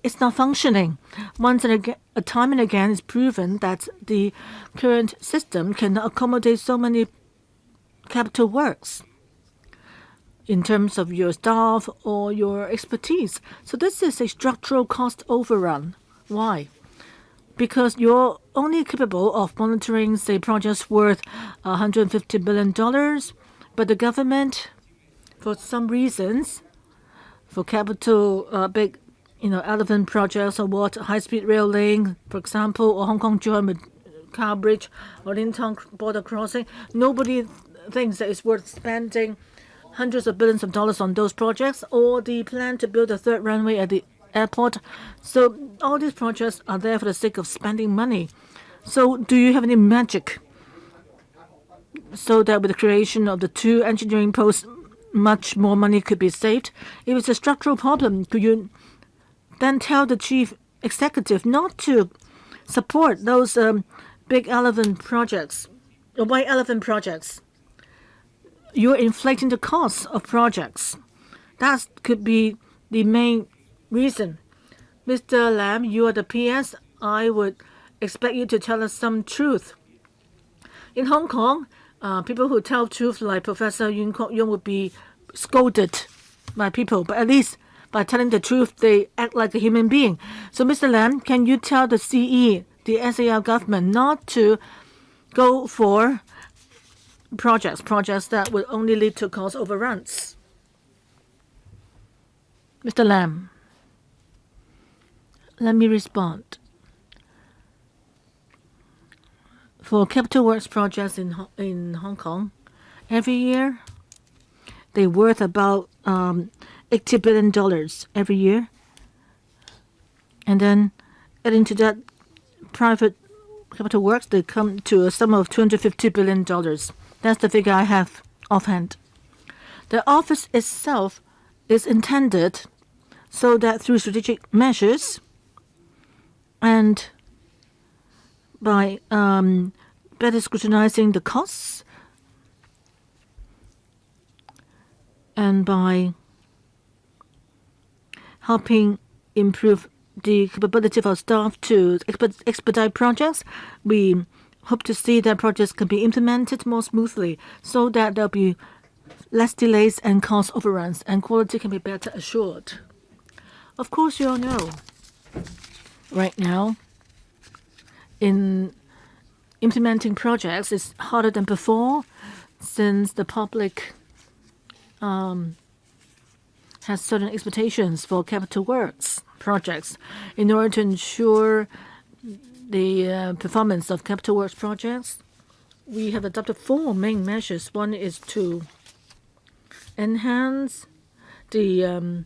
is not functioning. Once and again, time and again, it's proven that the current system cannot accommodate so many capital works in terms of your staff or your expertise. So this is a structural cost overrun. Why? Because you're only capable of monitoring, say, projects worth $150 billion, but the government, for some reasons, for capital big elephant projects, or what, high-speed rail link, for example, or Hong Kong-Macau Bridge, or Lintong border crossing, nobody thinks that it's worth spending hundreds of billions of dollars on those projects, or the plan to build a third runway at the airport. So all these projects are there for the sake of spending money. So do you have any magic so that with the creation of the 2 engineering posts, much more money could be saved? If it's a structural problem, could you then tell the chief executive not to support those big elephant projects, or white elephant projects? You're inflating the costs of projects. That could be the main reason. Mr. Lam, you are the PS. I would expect you to tell us some truth. In Hong Kong, people who tell truth like Professor Yuen Kok Yung would be scolded by people, but at least by telling the truth, they act like a human being. So, Mr. Lam, can you tell the CE, the SAR government, not to go for projects that will only lead to cost overruns? Mr. Lam, let me respond. For capital works projects in Hong Kong, every year they're worth about $80 billion every year. And then adding to that private capital works, they come to a sum of $250 billion. That's the figure I have offhand. The office itself is intended so that through strategic measures and by better scrutinizing the costs and by helping improve the capability of our staff to expedite projects, we hope to see that projects can be implemented more smoothly so that there'll be less delays and cost overruns and quality can be better assured. Of course, you all know, right now, in implementing projects is harder than before since the public has certain expectations for capital works projects. In order to ensure the performance of capital works projects, we have adopted 4 main measures. One is to enhance the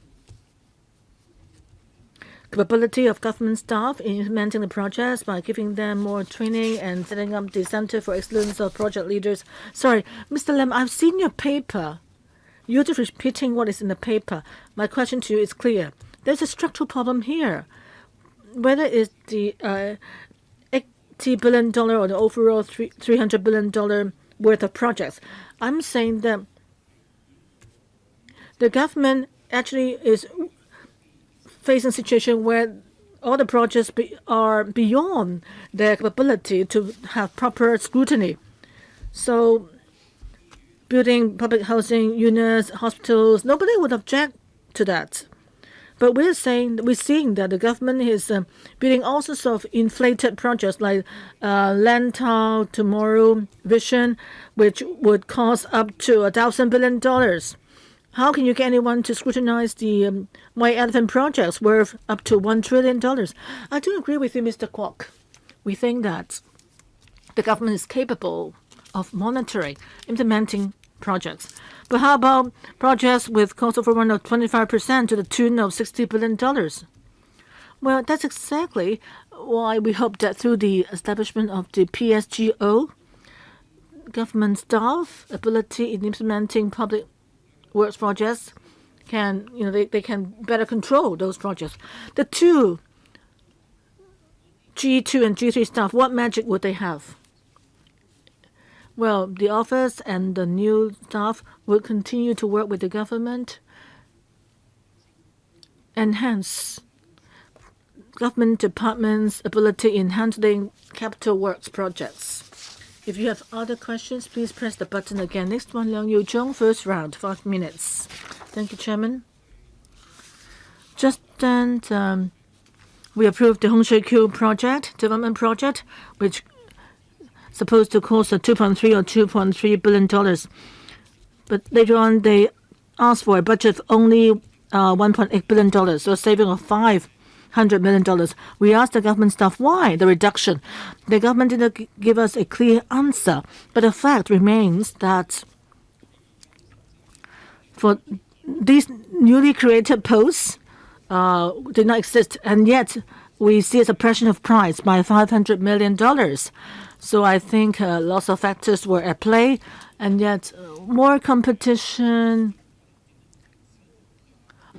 capability of government staff in implementing the projects by giving them more training and setting up the Center for Excellence of Project Leaders. Sorry, Mr. Lam, I've seen your paper. You're just repeating what is in the paper. My question to you is clear. There's a structural problem here. Whether it's the $80 billion or the overall $300 billion worth of projects, I'm saying that the government actually is facing a situation where all the projects are beyond their capability to have proper scrutiny. So building public housing units, hospitals, nobody would object to that. But we're seeing that the government is building all sorts of inflated projects like Lantau, Tomorrow Vision, which would cost up to $1,000 billion. How can you get anyone to scrutinize the White Elephant projects worth up to $1 trillion? I do agree with you, Mr. Kwok. We think that the government is capable of monitoring, implementing projects. But how about projects with cost overrun of 25% to the tune of $60 billion? Well, that's exactly why we hope that through the establishment of the PSGO, government staff ability in implementing public works projects can, they can better control those projects. The two G2 and G3 staff, what magic would they have? Well, the office and the new staff will continue to work with the government, enhance government departments' ability in handling capital works projects. If you have other questions, please press the button again. Next one, Leung Yu Chung, first round, 5 minutes. Thank you, Chairman. Just then, we approved the Hong Shui Kiu project, development project, which supposed to cost $2.3 or $2.3 billion. But later on, they asked for a budget of only $1.8 billion, so a saving of $500 million. We asked the government staff why the reduction. The government didn't give us a clear answer, but the fact remains that for these newly created posts did not exist, and yet we see a suppression of price by $500 million. So I think lots of factors were at play, and yet more competition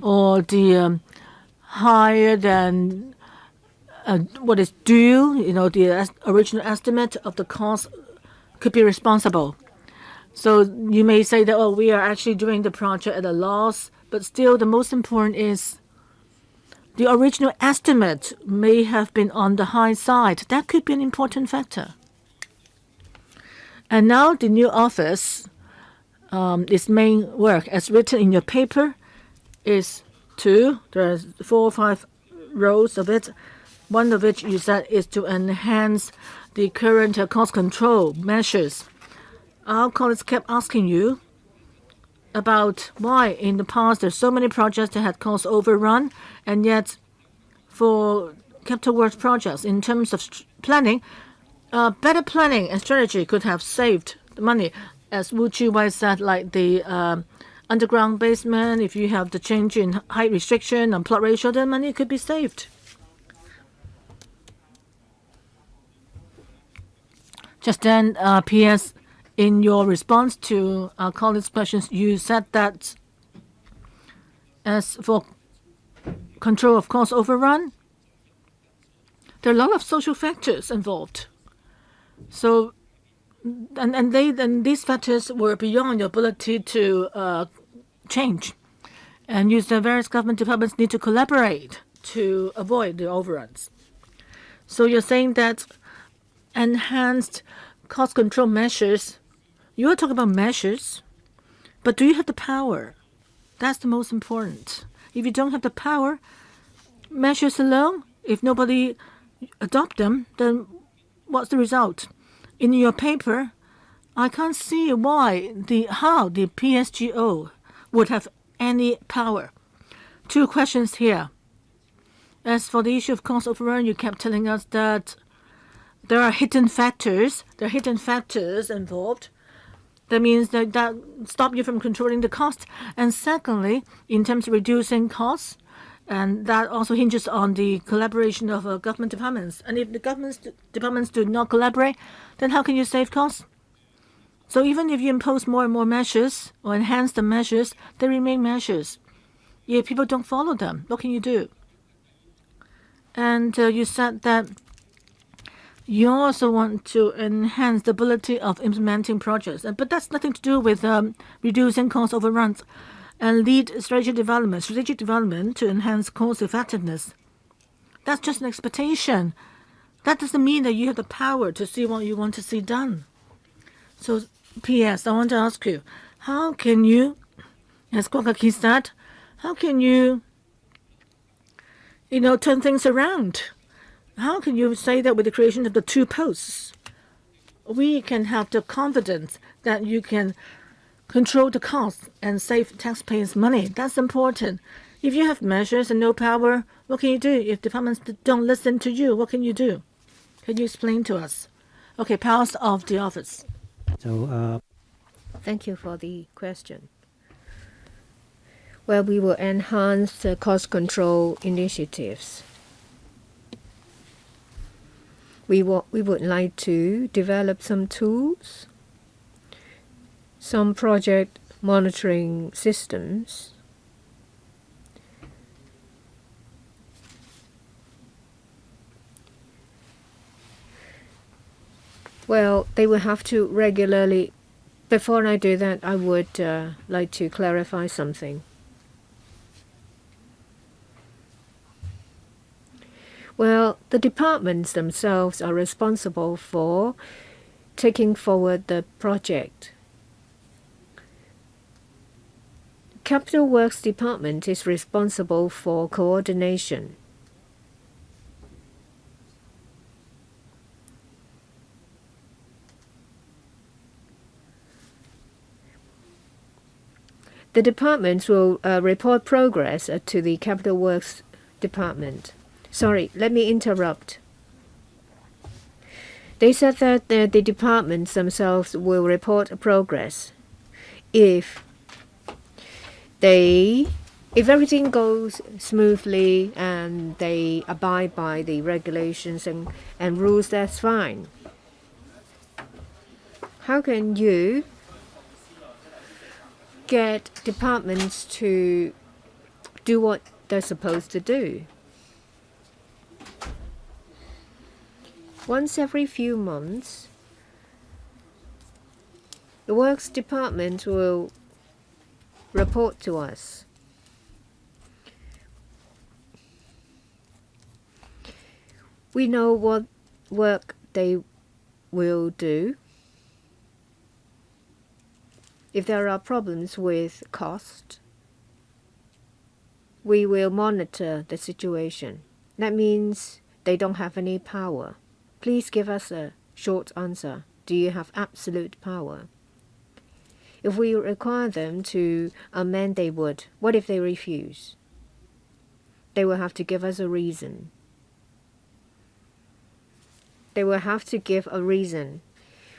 or the higher than what is due, the original estimate of the cost could be responsible. So you may say that, we are actually doing the project at a loss, but still the most important is the original estimate may have been on the high side. That could be an important factor. And now the new office, its main work, as written in your paper, is there are 4 or 5 rows of it. One of which you said is to enhance the current cost control measures. Our colleagues kept asking you about why in the past there's so many projects that had cost overrun, and yet for capital works projects in terms of planning, better planning and strategy could have saved the money. As Wu Chi-wai said, like the underground basement, if you have the change in height restriction and plot ratio, then money could be saved. Just then, P.S., in your response to our colleagues' questions, you said that as for control of cost overrun, there are a lot of social factors involved. So, and these factors were beyond your ability to change. And you said various government departments need to collaborate to avoid the overruns. So you're saying that enhanced cost control measures, you are talking about measures, but do you have the power? That's the most important. If you don't have the power, measures alone, if nobody adopt them, then what's the result? In your paper, I can't see how the PSGO would have any power. 2 questions here. As for the issue of cost overrun, you kept telling us that there are hidden factors. There are hidden factors involved. That means that stop you from controlling the cost. And secondly, in terms of reducing costs, And that also hinges on the collaboration of government departments. And if the government departments do not collaborate, then how can you save costs? So even if you impose more and more measures or enhance the measures, they remain measures. If people don't follow them, what can you do? And you said that you also want to enhance the ability of implementing projects. But that's nothing to do with reducing cost overruns and lead strategic development to enhance cost effectiveness. That's just an expectation. That doesn't mean that you have the power to see what you want to see done. So, P.S., I want to ask you, how can you, as Kwakaki said, how can you turn things around? How can you say that with the creation of the 2 posts? We can have the confidence that you can control the costs and save taxpayers' money. That's important. If you have measures and no power, what can you do? If departments don't listen to you, what can you do? Can you explain to us? Okay, powers of the office. So, Thank you for the question. Well, we will enhance the cost control initiatives. We would like to develop some tools, some project monitoring systems, well, they will have to regularly. Before I do that, I would like to clarify something. Well, the departments themselves are responsible for taking forward the project. Capital Works Department is responsible for coordination. The departments will report progress to the Capital Works Department. Sorry, let me interrupt. They said that the departments themselves will report progress if everything goes smoothly and they abide by the regulations and rules. That's fine. How can you get departments to do what they're supposed to do? Once every few months, the Works Department will report to us. We know what work they will do. If there are problems with cost, we will monitor the situation. That means they don't have any power. Please give us a short answer. Do you have absolute power? If we require them to amend, they would. What if they refuse? They will have to give us a reason. They will have to give a reason.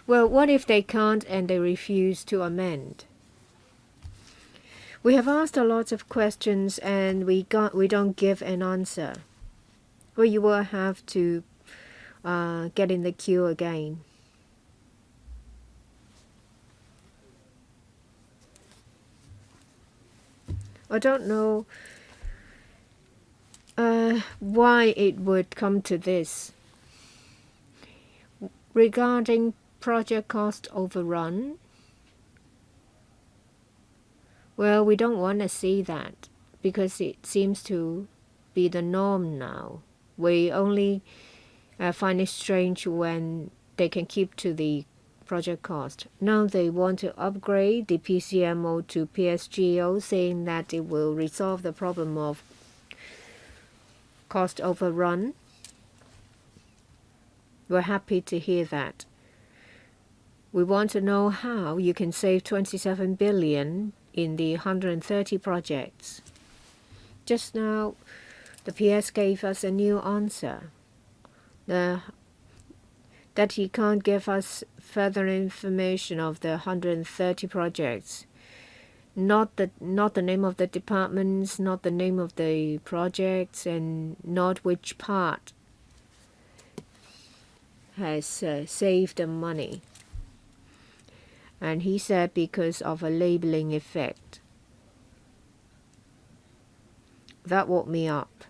Well, what if they can't and they refuse to amend? We have asked a lot of questions and we don't give an answer. Well, you will have to get in the queue again. I don't know why it would come to this. Regarding project cost overrun, well, we don't want to see that because it seems to be the norm now. We only find it strange when they can keep to the project cost. Now they want to upgrade the PCMO to PSGO, saying that it will resolve the problem of cost overrun. We're happy to hear that. We want to know how you can save 27 billion in the 130 projects. Just now, the PS gave us a new answer. That he can't give us further information of the 130 projects. not the name of the departments, not the name of the projects, and not which part has saved the money. And he said because of a labeling effect. That woke me up.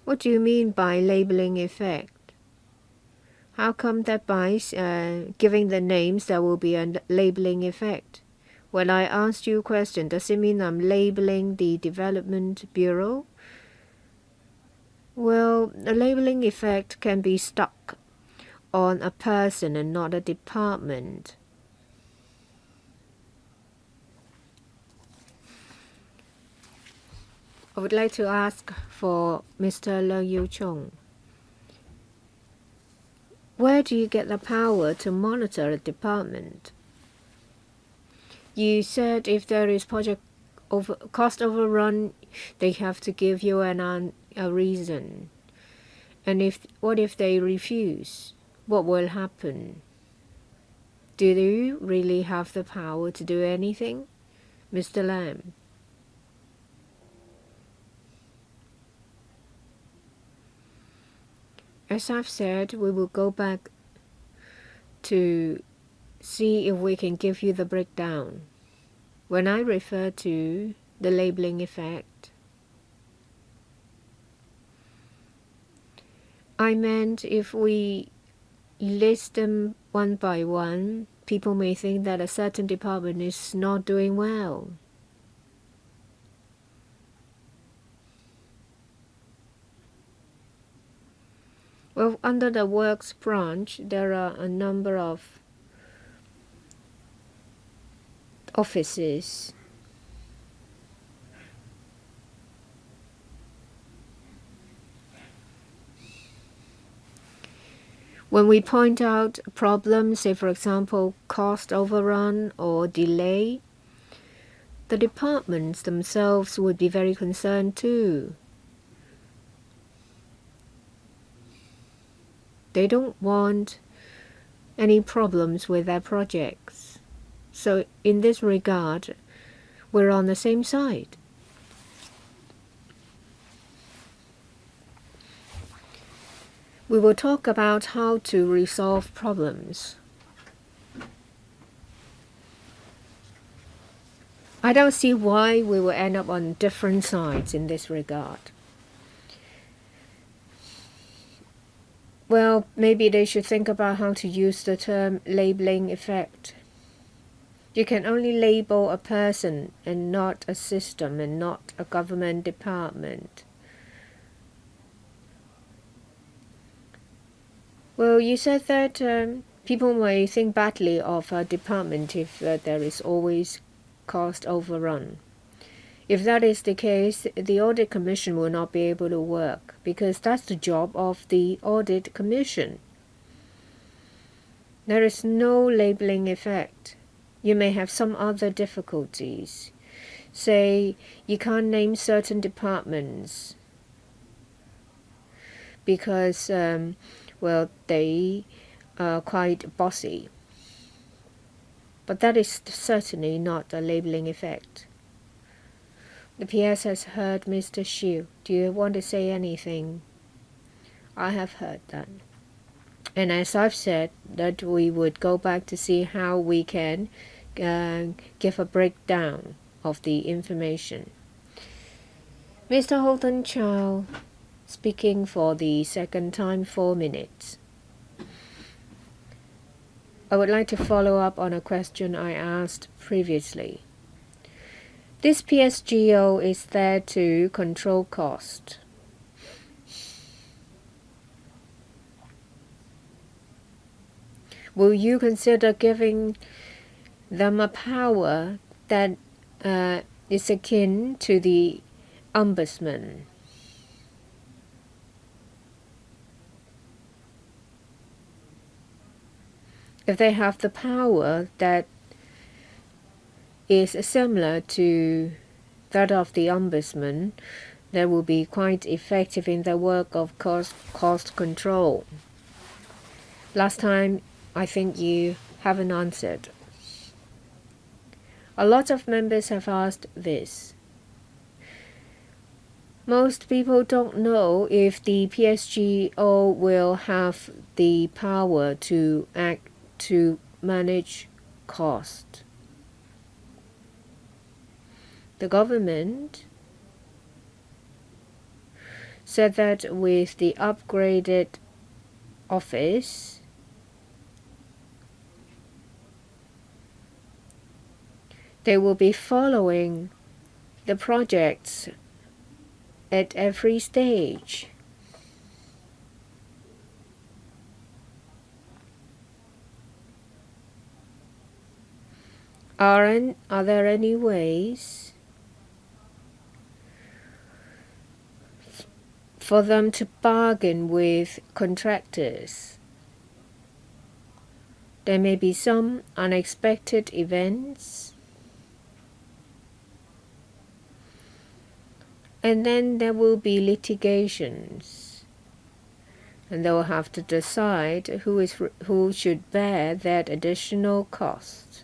What do you mean by labeling effect? How come that by giving the names there will be a labeling effect? When I asked you a question, does it mean I'm labeling the development bureau? Well, the labeling effect can be stuck on a person and not a department. I would like to ask for Mr. Leung Yu-chung. Where do you get the power to monitor a department? You said if there is cost overrun, they have to give you a reason. And what if they refuse? What will happen? Do you really have the power to do anything, Mr. Lam? As I've said, we will go back to see if we can give you the breakdown. When I refer to the labeling effect, I meant if we list them one by one, people may think that a certain department is not doing well. Well, under the works branch, there are a number of offices. When we point out problems, say for example, cost overrun or delay, the departments themselves would be very concerned too. They don't want any problems with their projects. So in this regard, we're on the same side. We will talk about how to resolve problems. I don't see why we will end up on different sides in this regard. Well, maybe they should think about how to use the term labeling effect. You can only label a person and not a system and not a government department. Well, you said that people may think badly of a department if there is always cost overrun. If that is the case, the Audit Commission will not be able to work because that's the job of the Audit Commission. There is no labeling effect. You may have some other difficulties. Say, you can't name certain departments because, well, they are quite bossy. But that is certainly not a labeling effect. The PS has heard Mr. Xu. Do you want to say anything? I have heard that. And as I've said, that we would go back to see how we can give a breakdown of the information. Mr. Holden Chow, speaking for the second time, 4 minutes. I would like to follow up on a question I asked previously. This PSGO is there to control cost. Will you consider giving them a power that is akin to the ombudsman? If they have the power that is similar to that of the ombudsman, they will be quite effective in their work of cost control. Last time, I think you haven't answered. A lot of members have asked this. Most people don't know if the PSGO will have the power to act to manage cost. The government said that with the upgraded office, they will be following the projects at every stage. Are there any ways for them to bargain with contractors? There may be some unexpected events, and then there will be litigations, and they will have to decide who should bear that additional cost.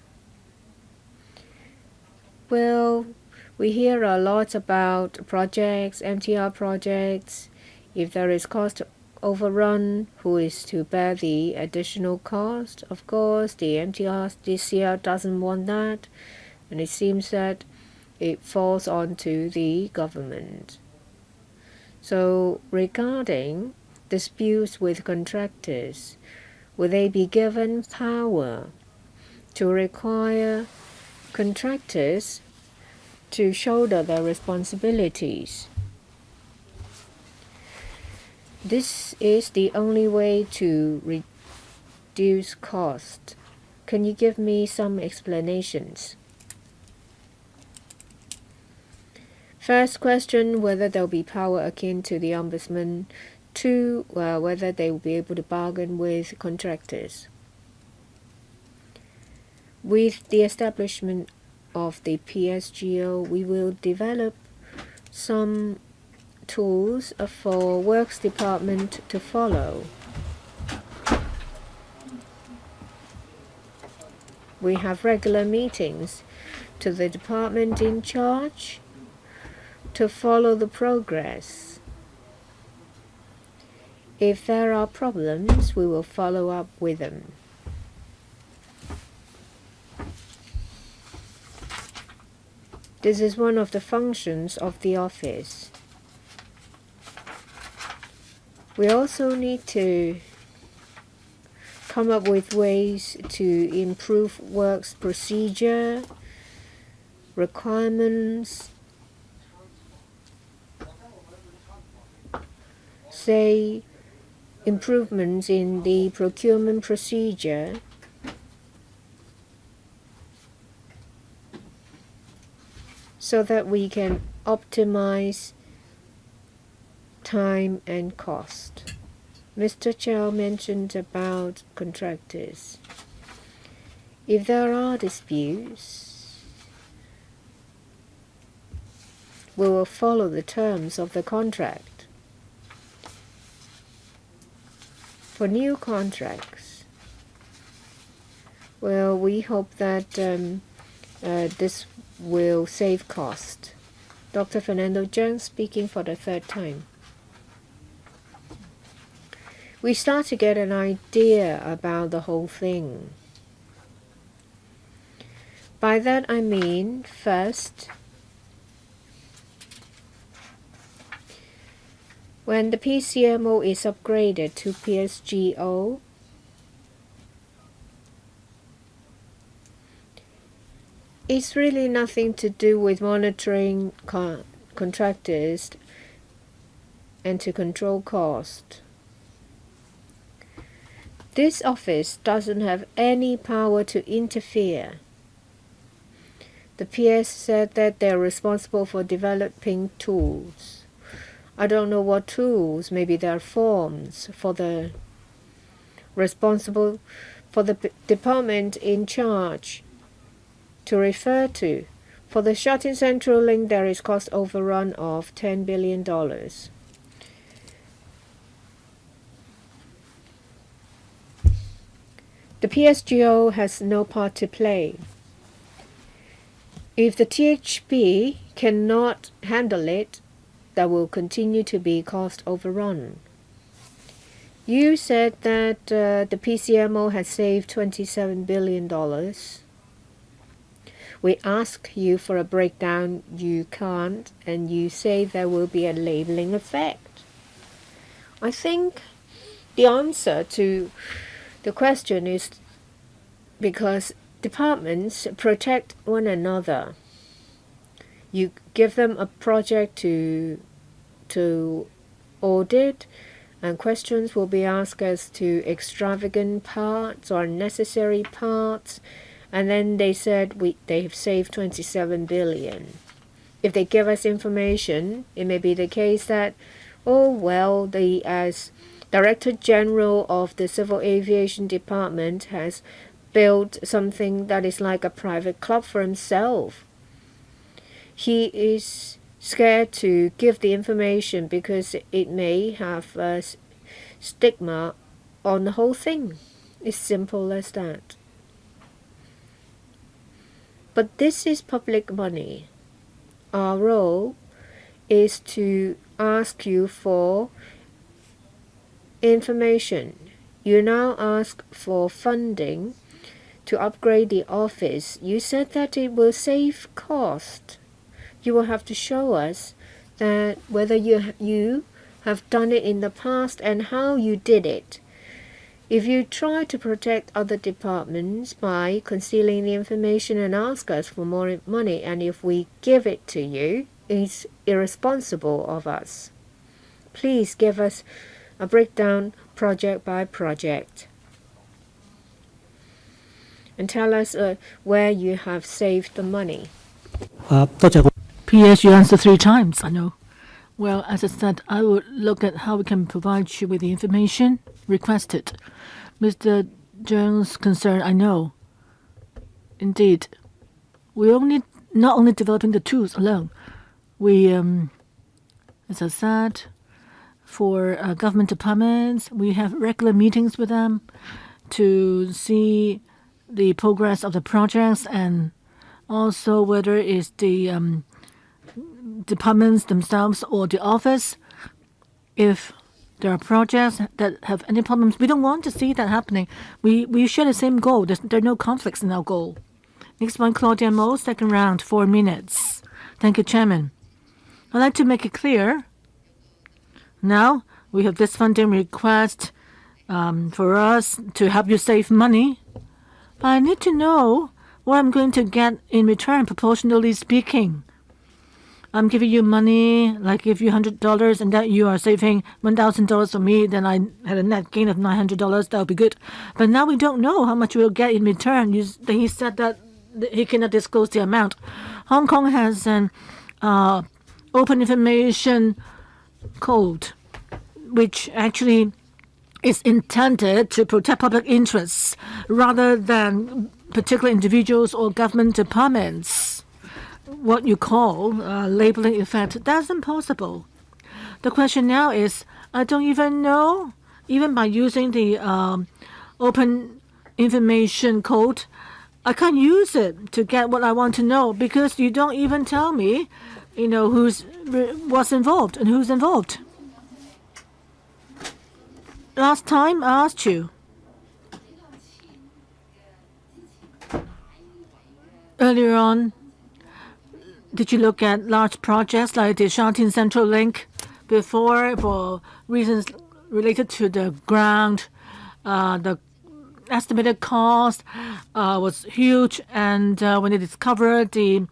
Well, we hear a lot about projects, MTR projects. If there is cost overrun, who is to bear the additional cost? Of course, the MTR this year doesn't want that, and it seems that it falls onto the government. So regarding disputes with contractors, will they be given power to require contractors to shoulder their responsibilities? This is the only way to reduce cost. Can you give me some explanations? First question, whether there will be power akin to the Ombudsman. Two, whether they will be able to bargain with contractors. With the establishment of the PSGO, we will develop some tools for Works Department to follow. We have regular meetings to the department in charge to follow the progress. If there are problems, we will follow up with them. This is one of the functions of the office. We also need to come up with ways to improve works procedure, requirements, say improvements in the procurement procedure, so that we can optimize time and cost. Mr. Chow mentioned about contractors. If there are disputes, we will follow the terms of the contract. For new contracts, well, we hope that this will save cost. Dr. Fernando Zhang speaking for the third time. We start to get an idea about the whole thing. By that I mean, first, when the PCMO is upgraded to PSGO, it's really nothing to do with monitoring contractors and to control cost. This office doesn't have any power to interfere. The PS said that they're responsible for developing tools. I don't know what tools, maybe there are forms for the responsible for the department in charge to refer to. For the Shutting Central Link, there is cost overrun of $10 billion. The PSGO has no part to play. If the THB cannot handle it, there will continue to be cost overrun. You said that the PCMO has saved $27 billion. We ask you for a breakdown, you can't, and you say there will be a labeling effect. I think the answer to the question is because departments protect one another. You give them a project to audit, and questions will be asked as to extravagant parts or unnecessary parts, and then they said they've saved 27 billion. If they give us information, it may be the case that, oh well, as Director General of the Civil Aviation Department has built something that is like a private club for himself. He is scared to give the information because it may have a stigma on the whole thing. It's simple as that. But this is public money. Our role is to ask you for information. You now ask for funding to upgrade the office. You said that it will save cost. You will have to show us that whether you have done it in the past and how you did it. If you try to protect other departments by concealing the information and ask us for more money, and if we give it to you, it's irresponsible of us. Please give us a breakdown project by project and tell us where you have saved the money. P.S. You answered 3 times, I know. Well, as I said, I will look at how we can provide you with the information requested. Mr. Jones' concern, I know. Indeed. We're not only developing the tools alone. We, as I said, for government departments, we have regular meetings with them to see the progress of the projects and also whether it's the departments themselves or the office. If there are projects that have any problems, we don't want to see that happening. We share the same goal. There are no conflicts in our goal. Next one, Claudia Mo, second round, 4 minutes. Thank you, Chairman. I'd like to make it clear. Now we have this funding request for us to help you save money. But I need to know what I'm going to get in return, proportionally speaking. I'm giving you money, like give you $100, and that you are saving $1,000 for me, then I had a net gain of $900. That would be good. But now we don't know how much we'll get in return. He said that he cannot disclose the amount. Hong Kong has an open information code, which actually is intended to protect public interests rather than particular individuals or government departments. What you call labeling effect, that's impossible. The question now is, I don't even know, even by using the open information code, I can't use it to get what I want to know because you don't even tell me, what's involved and who's involved. Last time I asked you. Earlier on, did you look at large projects like the Sha-Tin Central Link before for reasons related to the ground? The estimated cost was huge, and when they discovered the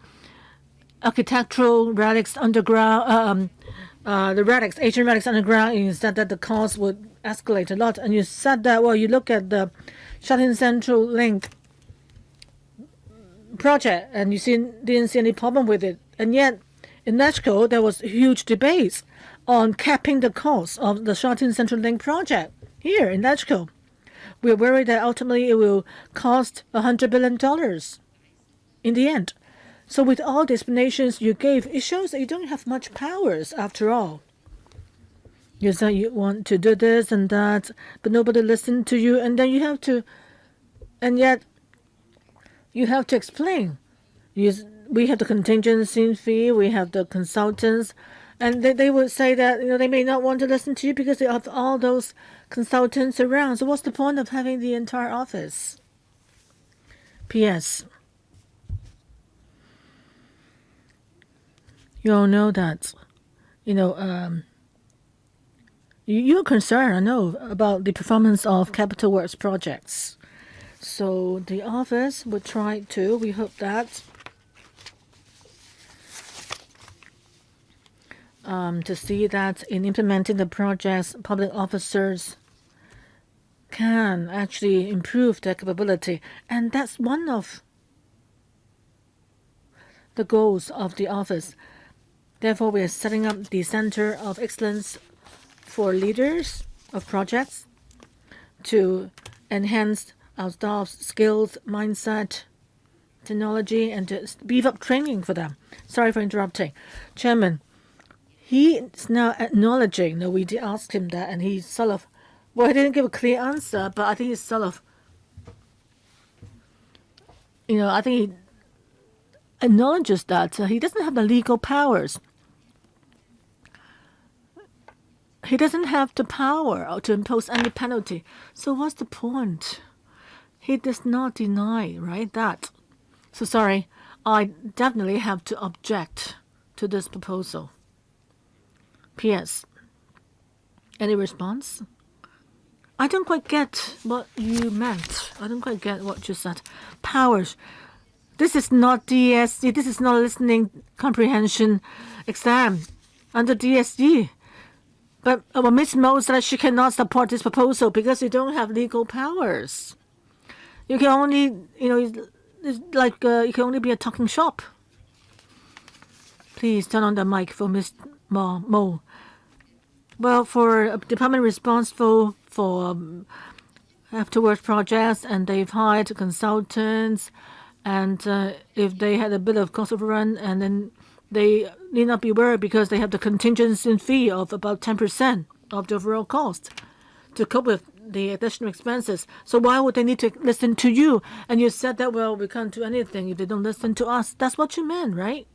architectural relics underground, the relics, ancient relics underground, you said that the cost would escalate a lot. And you said that, well, you look at the Sha-Tin Central Link project and you didn't see any problem with it. And yet, in LegCo, there was huge debates on capping the cost of the Sha-Tin Central Link project here in LegCo. We're worried that ultimately it will cost $100 billion in the end. So with all the explanations you gave, it shows that you don't have much powers after all. You said you want to do this and that, but nobody listened to you, and then you have to explain. we have the contingency fee, we have the consultants, and they would say that they may not want to listen to you because they have all those consultants around. So what's the point of having the entire office? P.S. You all know that, you're concerned, I know, about the performance of capital works projects. So the office would try to, we hope that, to see that in implementing the projects, public officers can actually improve their capability. And that's one of the goals of the office. Therefore, we are setting up the Center of Excellence for leaders of projects to enhance our staff's skills, mindset, technology, and to beef up training for them. Sorry for interrupting. Chairman, he is now acknowledging, we did ask him that, and he sort of, well, he didn't give a clear answer, but I think he's sort of, I think he acknowledges that he doesn't have the legal powers. He doesn't have the power to impose any penalty. So what's the point? He does not deny, right, that. So sorry, I definitely have to object to this proposal. P.S. Any response? I don't quite get what you meant. I don't quite get what you said. Powers. This is not DSE. This is not a listening comprehension exam under DSE. But Ms. Mo said she cannot support this proposal because you don't have legal powers. You can only, it's like you can only be a talking shop. Please turn on the mic for Ms. Mo. Well, for a department responsible for afterwards projects, and they've hired consultants, and if they had a bit of cost overrun, and then they need not be worried because they have the contingency fee of about 10% of the overall cost to cope with the additional expenses. So why would they need to listen to you? And you said that, well, we can't do anything if they don't listen to us. That's what you meant, right?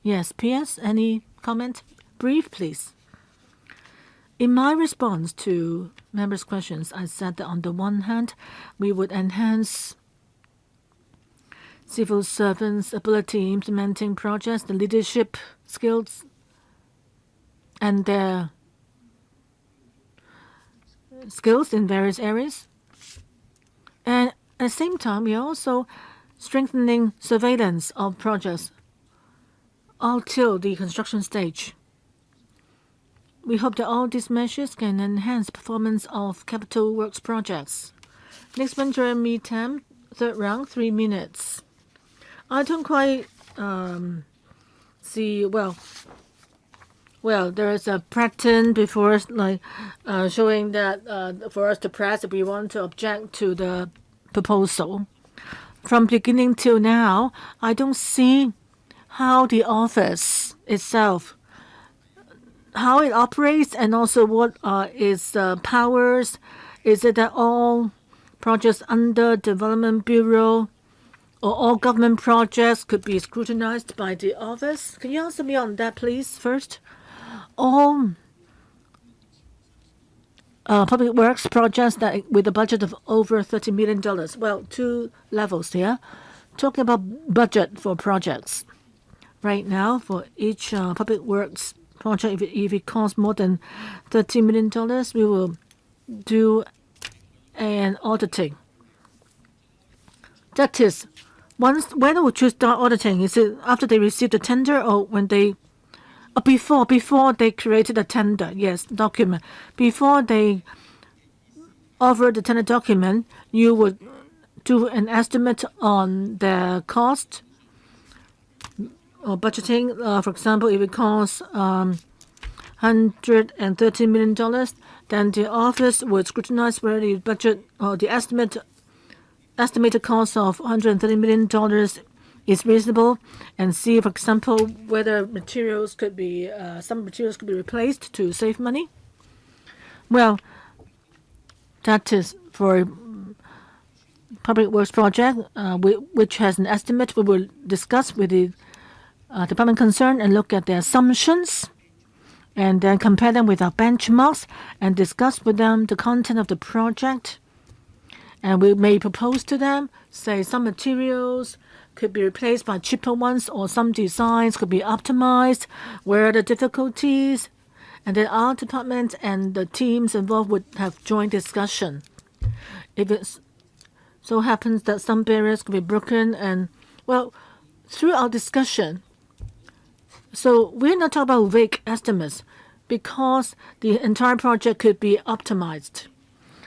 Yes. P.S. Any comment? Brief, please. In my response to members' questions, I said that on the one hand, we would enhance civil servants' ability in implementing projects, the leadership skills, and their skills in various areas. And at the same time, we are also strengthening surveillance of projects until the construction stage. We hope that all these measures can enhance performance of capital works projects. Next one, Jeremy Tam, third round, 3 minutes. I don't quite see, well, there is a pattern before us, like showing that for us to press if we want to object to the proposal. From beginning till now, I don't see how the office itself, how it operates, and also what its powers. Is it that all projects under Development Bureau or all government projects could be scrutinized by the office? Can you answer me on that, please, first? All public works projects that with a budget of over $30 million. Well, 2 levels here. Talking about budget for projects. Right now, for each public works project, if it costs more than $30 million, we will do an auditing. That is, when would you start auditing? Is it after they receive the tender or when they, before they created a tender? Yes, document. Before they offer the tender document, you would do an estimate on the cost or budgeting. For example, if it costs $130 million, then the office would scrutinize whether the budget or the estimated cost of $130 million is reasonable, and see, for example, whether materials could be some materials could be replaced to save money. Well, that is for public works project, which has an estimate. We will discuss with the department concerned and look at the assumptions and then compare them with our benchmarks and discuss with them the content of the project. And we may propose to them, say, some materials could be replaced by cheaper ones or some designs could be optimized, where are the difficulties, and then our department and the teams involved would have joint discussion. If it so happens that some barriers could be broken, and, well, through our discussion, so we're not talking about vague estimates because the entire project could be optimized.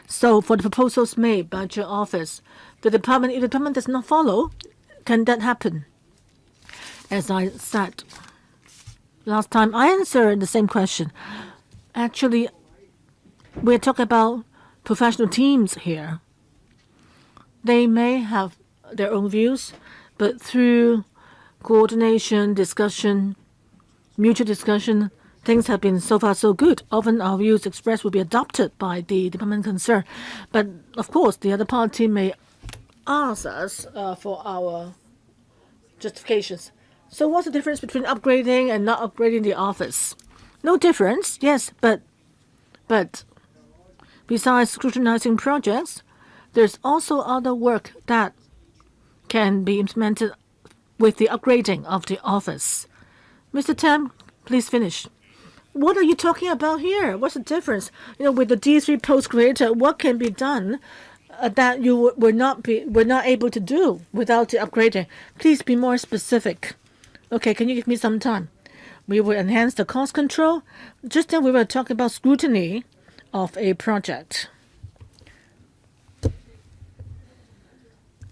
So for the proposals made by your office, if the department does not follow, can that happen? As I said last time, I answered the same question. Actually, we're talking about professional teams here. They may have their own views, but through coordination, discussion, mutual discussion, things have been so far so good. Often our views expressed will be adopted by the department concerned. But of course, the other party may ask us for our justifications. So what's the difference between upgrading and not upgrading the office? No difference, yes, but besides scrutinizing projects, there's also other work that can be implemented with the upgrading of the office. Mr. Tam, please finish. What are you talking about here? What's the difference? With the D3 post creator, what can be done that you were not able to do without the upgrading? Please be more specific. Okay, can you give me some time? We will enhance the cost control. Just then we were talking about scrutiny of a project.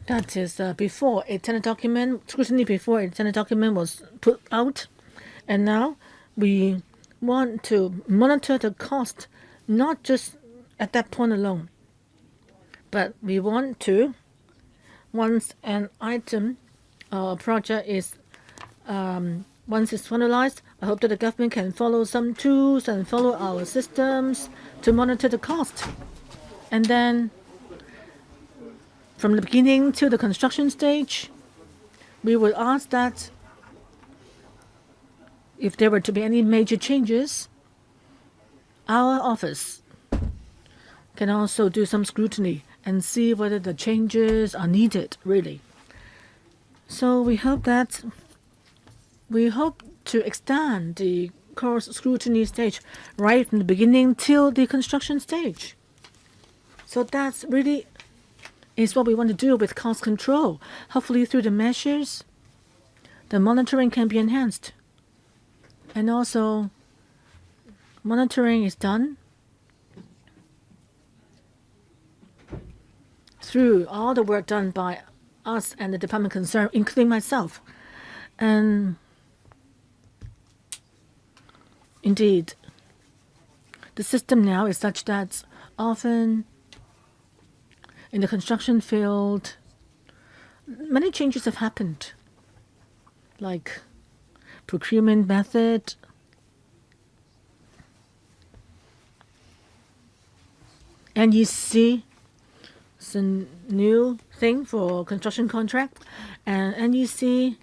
That is before a tender document, scrutiny before a tender document was put out. And now we want to monitor the cost, not just at that point alone, but we want to, once an item project is, once it's finalized, I hope that the government can follow some tools and follow our systems to monitor the cost. And then from the beginning to the construction stage, we will ask that if there were to be any major changes, our office can also do some scrutiny and see whether the changes are needed, really. So we hope to extend the cost scrutiny stage right from the beginning till the construction stage. So that's really is what we want to do with cost control. Hopefully through the measures, the monitoring can be enhanced. And also, monitoring is done through all the work done by us and the department concerned, including myself. And indeed, the system now is such that often in the construction field, many changes have happened, like procurement method, NEC is a new thing for construction contract, and NEC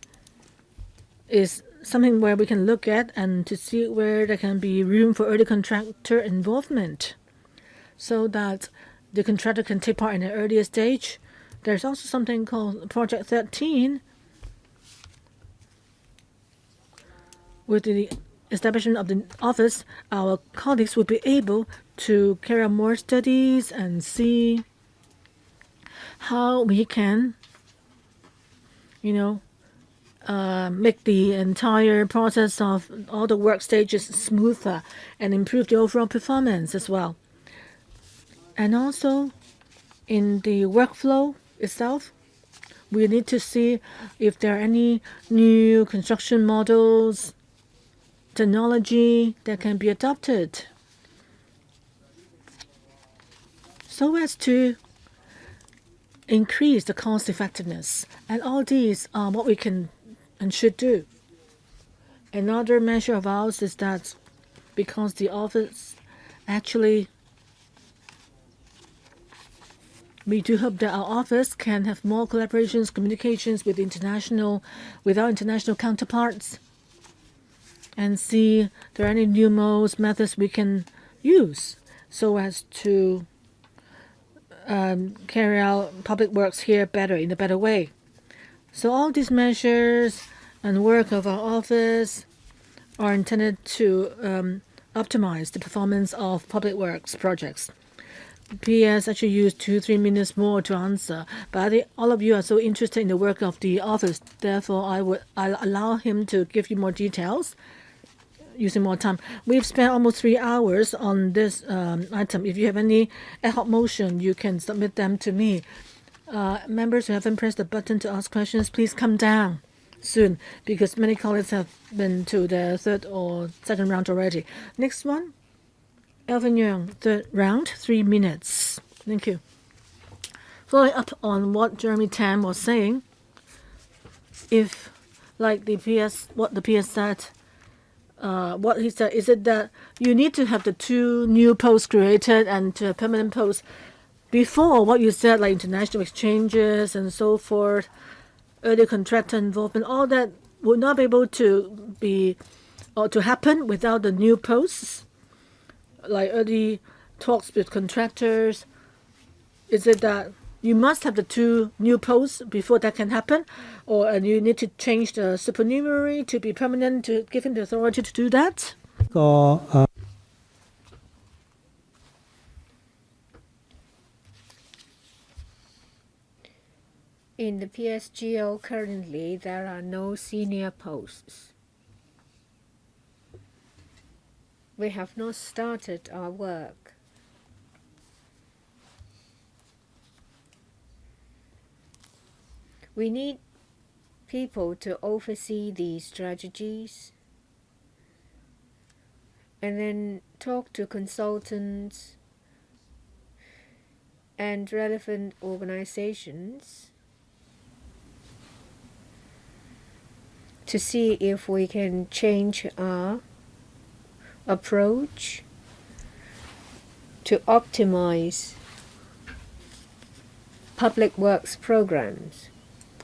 is something where we can look at and to see where there can be room for early contractor involvement so that the contractor can take part in an earlier stage. There's also something called Project 13. With the establishment of the office, our colleagues will be able to carry out more studies and see how we can, make the entire process of all the work stages smoother and improve the overall performance as well. And also, in the workflow itself, we need to see if there are any new construction models, technology that can be adopted so as to increase the cost effectiveness. And all these are what we can and should do. Another measure of ours is that because the office actually We do hope that our office can have more collaborations, communications with our international counterparts, and see if there are any new modes, methods we can use so as to carry out public works here in a better way. So all these measures and work of our office are intended to optimize the performance of public works projects. PS actually used 2-3 minutes more to answer, but I think all of you are so interested in the work of the office. Therefore, I'll allow him to give you more details, using more time. We've spent almost 3 hours on this item. If you have any ad hoc motion, you can submit them to me. Members who haven't pressed the button to ask questions, please come down soon, because many colleagues have been to the third or second round already. Next one, Alvin Young, third round, 3 minutes. Thank you. Following up on what Jeremy Tam was saying, if, like what the PS said, what he said, is it that you need to have the 2 new posts created and to have permanent posts before what you said, like international exchanges and so forth, early contractor involvement, all that would not be able to be or to happen without the new posts, like early talks with contractors. Is it that you must have the 2 new posts before that can happen, or you need to change the supernumerary to be permanent to give him the authority to do that? In the PSGO currently, there are no senior posts. We have not started our work. We need people to oversee these strategies and then talk to consultants and relevant organizations to see if we can change our approach to optimize public works programs.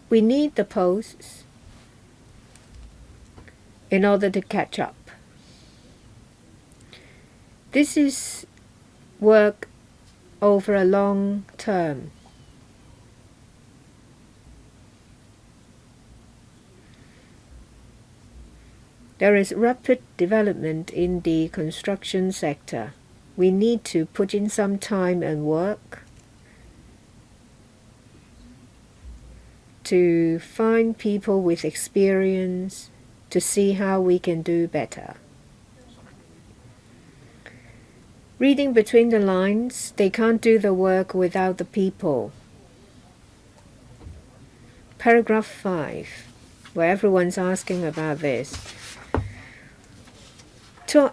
We need the posts in order to catch up. This is work over a long term. There is rapid development in the construction sector. We need to put in some time and work to find people with experience to see how we can do better. Reading between the lines, they can't do the work without the people. Paragraph 5, where everyone's asking about this.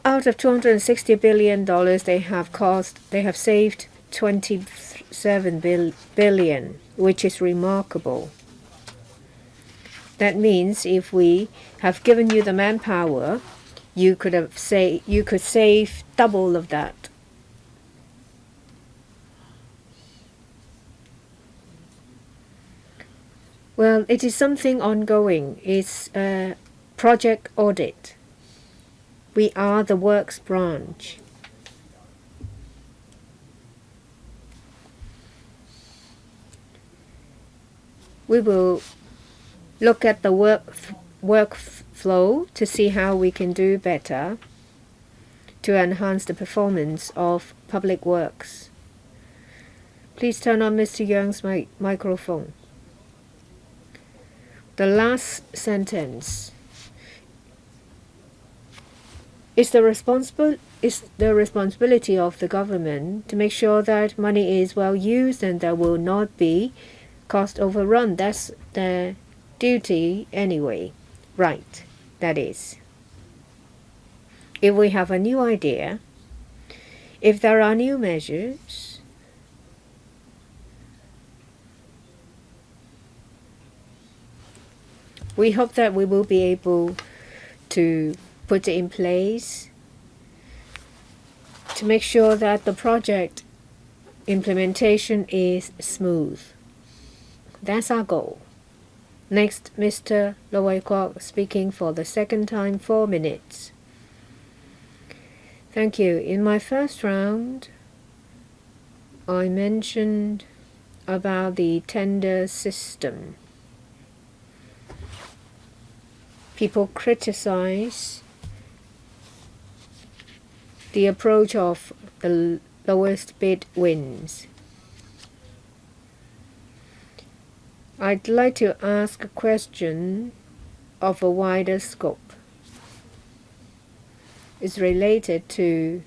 Out of $260 billion they have saved $27 billion, which is remarkable. That means if we have given you the manpower, you could save double of that. Well, it is something ongoing. It's a project audit. We are the works branch. We will look at the workflow to see how we can do better to enhance the performance of public works. Please turn on Mr. Young's microphone. The last sentence. It's the responsibility of the government to make sure that money is well used and there will not be cost overrun. That's their duty anyway. Right, that is. If we have a new idea, if there are new measures, we hope that we will be able to put it in place to make sure that the project implementation is smooth. That's our goal. Next, Mr. LegCo speaking for the second time, 4 minutes. Thank you. In my first round, I mentioned about the tender system. People criticize the approach of the lowest bid wins. I'd like to ask a question of a wider scope. It's related to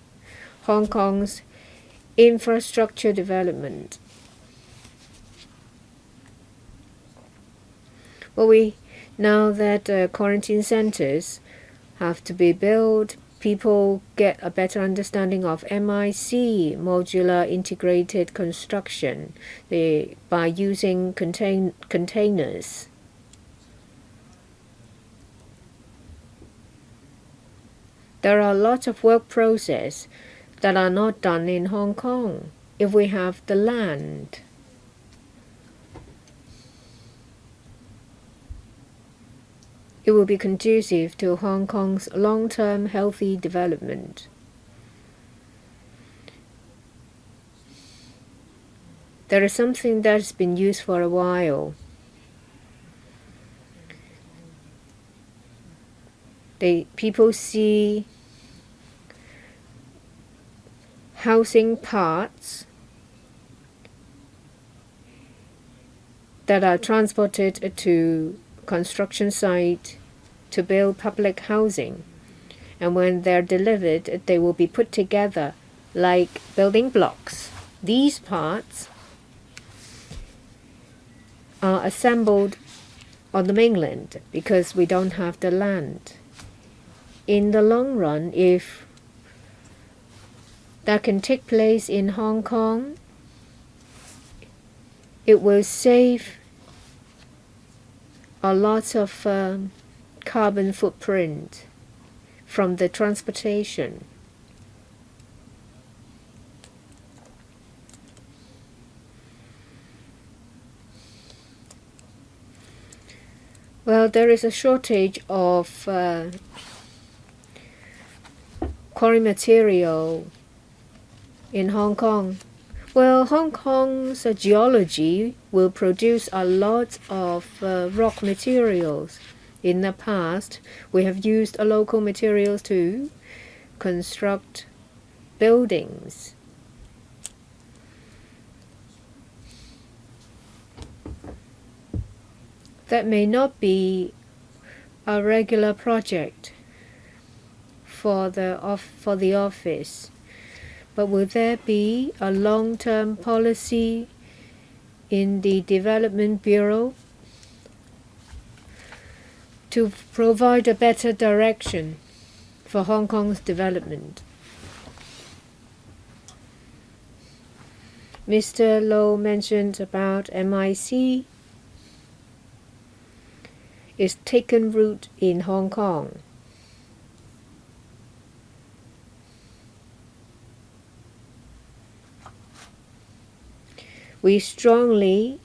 Hong Kong's infrastructure development. Well, we know that quarantine centers have to be built. People get a better understanding of MIC, modular integrated construction, by using containers. There are lots of work process that are not done in Hong Kong if we have the land. It will be conducive to Hong Kong's long-term healthy development. There is something that's been used for a while. People see housing parts that are transported to construction site to build public housing, and when they're delivered, they will be put together like building blocks. These parts are assembled on the mainland because we don't have the land. In the long run, if that can take place in Hong Kong, it will save a lot of carbon footprint from the transportation. Well, there is a shortage of quarry material in Hong Kong. Well, Hong Kong's geology will produce a lot of rock materials. In the past, we have used local materials to construct buildings. That may not be a regular project for the office. But will there be a long-term policy in the Development Bureau to provide a better direction for Hong Kong's development? Mr. Low mentioned about MIC is taken root in Hong Kong. We strongly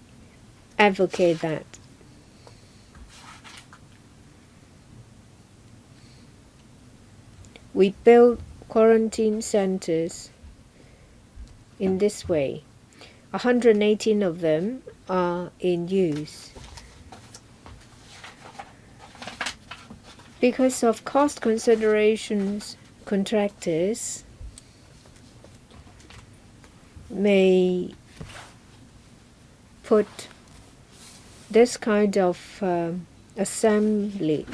advocate that. We build quarantine centers in this way. 118 of them are in use. Because of cost considerations, contractors may put this kind of assembly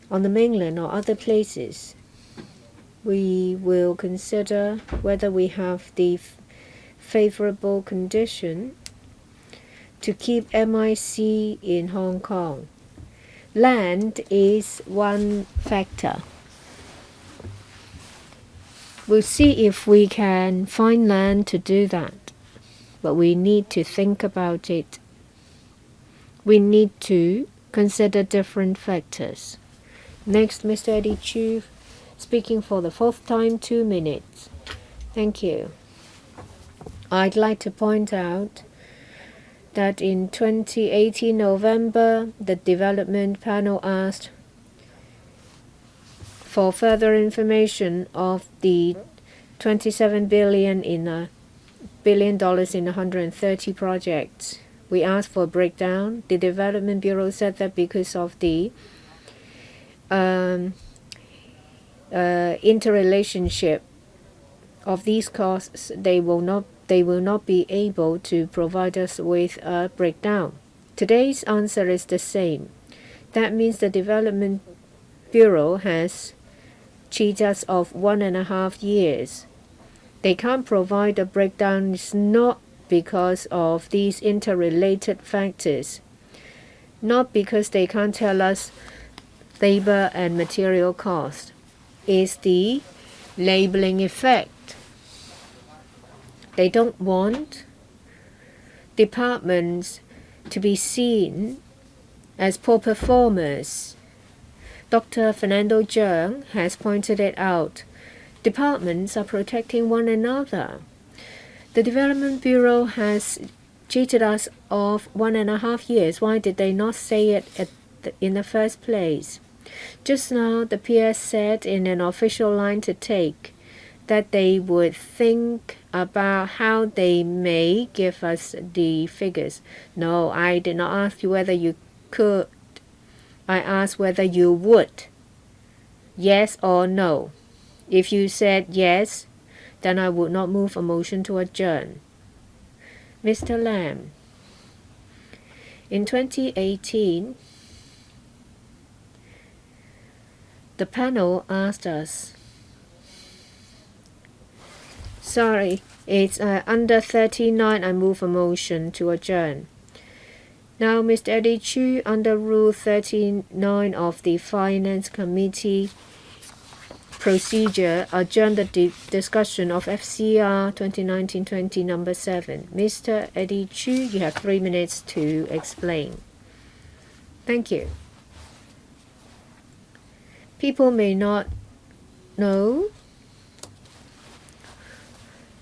on the mainland or other places. We will consider whether we have the favorable condition to keep MIC in Hong Kong. Land is one factor. We'll see if we can find land to do that. But we need to think about it. We need to consider different factors. Next, Mr. Eddie Chu, speaking for the fourth time, 2 minutes. Thank you. I'd like to point out that in 2018 November, the development panel asked for further information of the $27 billion in in 130 projects. We asked for a breakdown. The Development Bureau said that because of the interrelationship of these costs, they will not be able to provide us with a breakdown. Today's answer is the same. That means the Development Bureau has cheated us of 1.5 years. They can't provide a breakdown. It's not because of these interrelated factors, not because they can't tell us labor and material cost. It's the labeling effect. They don't want departments to be seen as poor performers. Dr. Fernando Zheng has pointed it out. Departments are protecting one another. The Development Bureau has cheated us of 1.5 years. Why did they not say it in the first place? Just now, the PS said in an official line to take that they would think about how they may give us the figures. No, I did not ask you whether you could. I asked whether you would. Yes or no. If you said yes, then I would not move a motion to adjourn. Mr. Lam, in 2018, the panel asked us, sorry, it's under 39, I move a motion to adjourn. Now, Mr. Eddie Chu, under Rule 39 of the Finance Committee procedure, adjourn the discussion of FCR 2019-20 number 7. Mr. Eddie Chu, you have 3 minutes to explain. Thank you. People may not know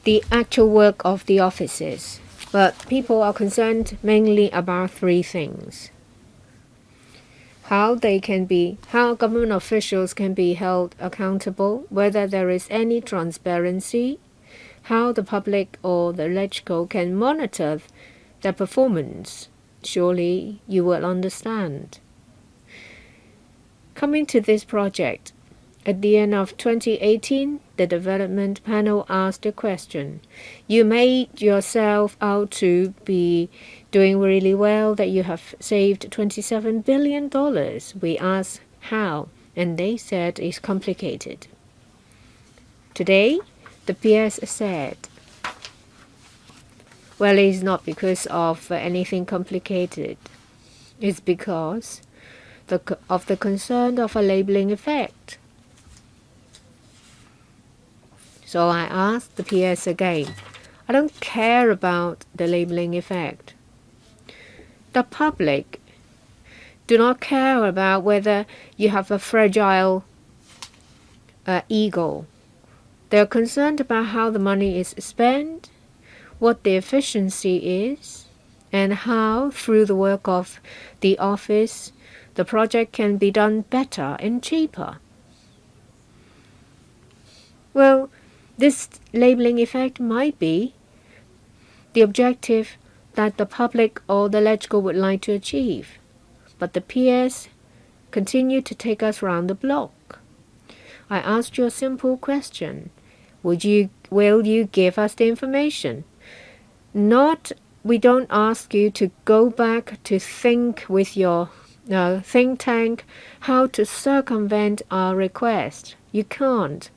the actual work of the offices, but people are concerned mainly about 3 things. How government officials can be held accountable, whether there is any transparency, how the public or the LegCo can monitor their performance. Surely you will understand. Coming to this project, at the end of 2018, the development panel asked a question. You made yourself out to be doing really well, that you have saved $27 billion. We asked how, and they said it's complicated. Today, the PS said, well, it's not because of anything complicated. It's because of the concern of a labeling effect. So I asked the PS again. I don't care about the labeling effect. The public do not care about whether you have a fragile ego. They're concerned about how the money is spent, what the efficiency is, and how, through the work of the office, the project can be done better and cheaper. Well, this labeling effect might be the objective that the public or the LegCo would like to achieve, but the PS continue to take us round the block. I asked you a simple question. Will you give us the information? We don't ask you to go back to think with your think tank how to circumvent our request. You can't.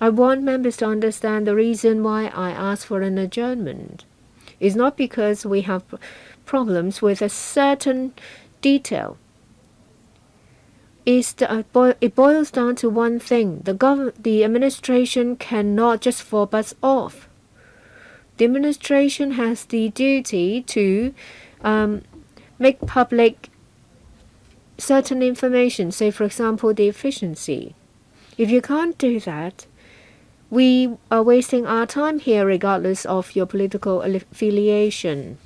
I want members to understand the reason why I asked for an adjournment. It's not because we have problems with a certain detail. It boils down to one thing. The administration cannot just fob us off. The administration has the duty to make public certain information, say for example the efficiency. If you can't do that, We are wasting our time here regardless of your political affiliation.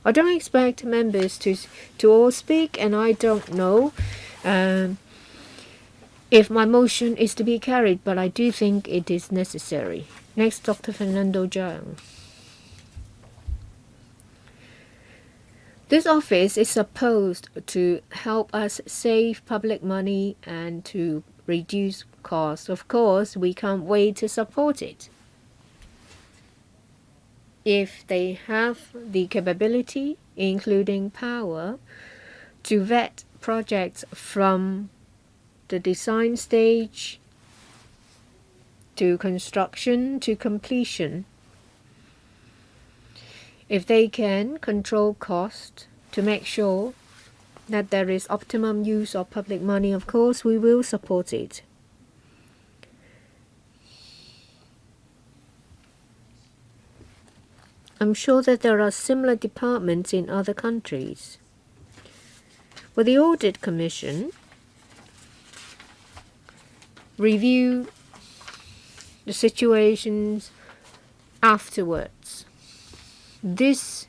I don't expect members to all speak, and I don't know if my motion is to be carried, but I do think it is necessary. Next, Dr. Fernando Zhang. This office is supposed to help us save public money and to reduce costs. Of course, we can't wait to support it. If they have the capability, including power, to vet projects from the design stage to construction to completion, if they can control cost to make sure that there is optimum use of public money, of course, we will support it. I'm sure that there are similar departments in other countries. Will the Audit Commission review the situations afterwards? This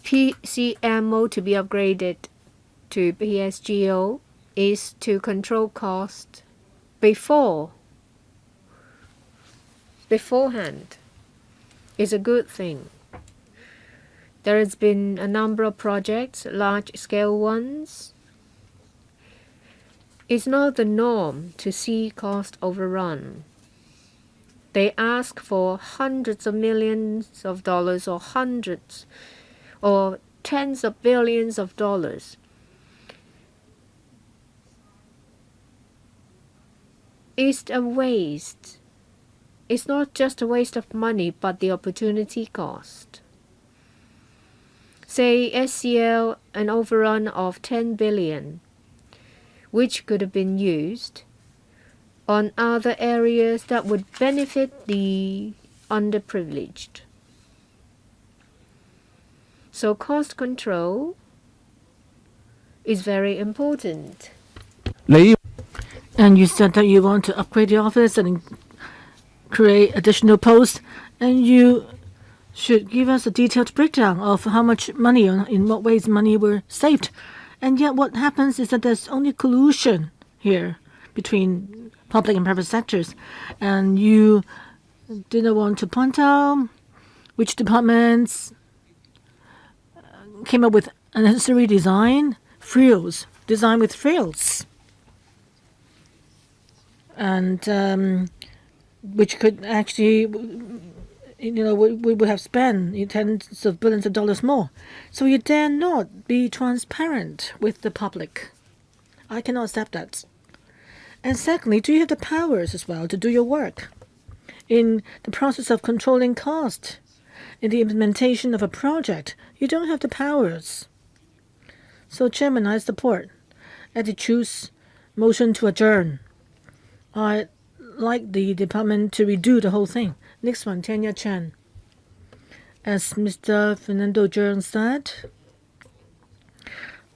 PCMO to be upgraded to PSGO is to control cost beforehand. Is a good thing. There has been a number of projects, large-scale ones. It's not the norm to see cost overrun. They ask for hundreds of millions of dollars or hundreds or tens of billions of dollars. It's a waste. It's not just a waste of money, but the opportunity cost. Say SCL, an overrun of 10 billion, which could have been used on other areas that would benefit the underprivileged. So cost control is very important. And you said that you want to upgrade the office and create additional posts, and you should give us a detailed breakdown of how much money, in what ways money were saved. And yet what happens is that there's only collusion here between public and private sectors, and you didn't want to point out which departments came up with unnecessary design with frills, and which could actually, we would have spent tens of billions of dollars more. So you dare not be transparent with the public. I cannot accept that. And secondly, do you have the powers as well to do your work? In the process of controlling cost, in the implementation of a project, you don't have the powers. So, Chairman, I support Eddie Chu's motion to adjourn. I like the department to redo the whole thing. Next one, Tanya Chan. As Mr. Fernando Zhang said,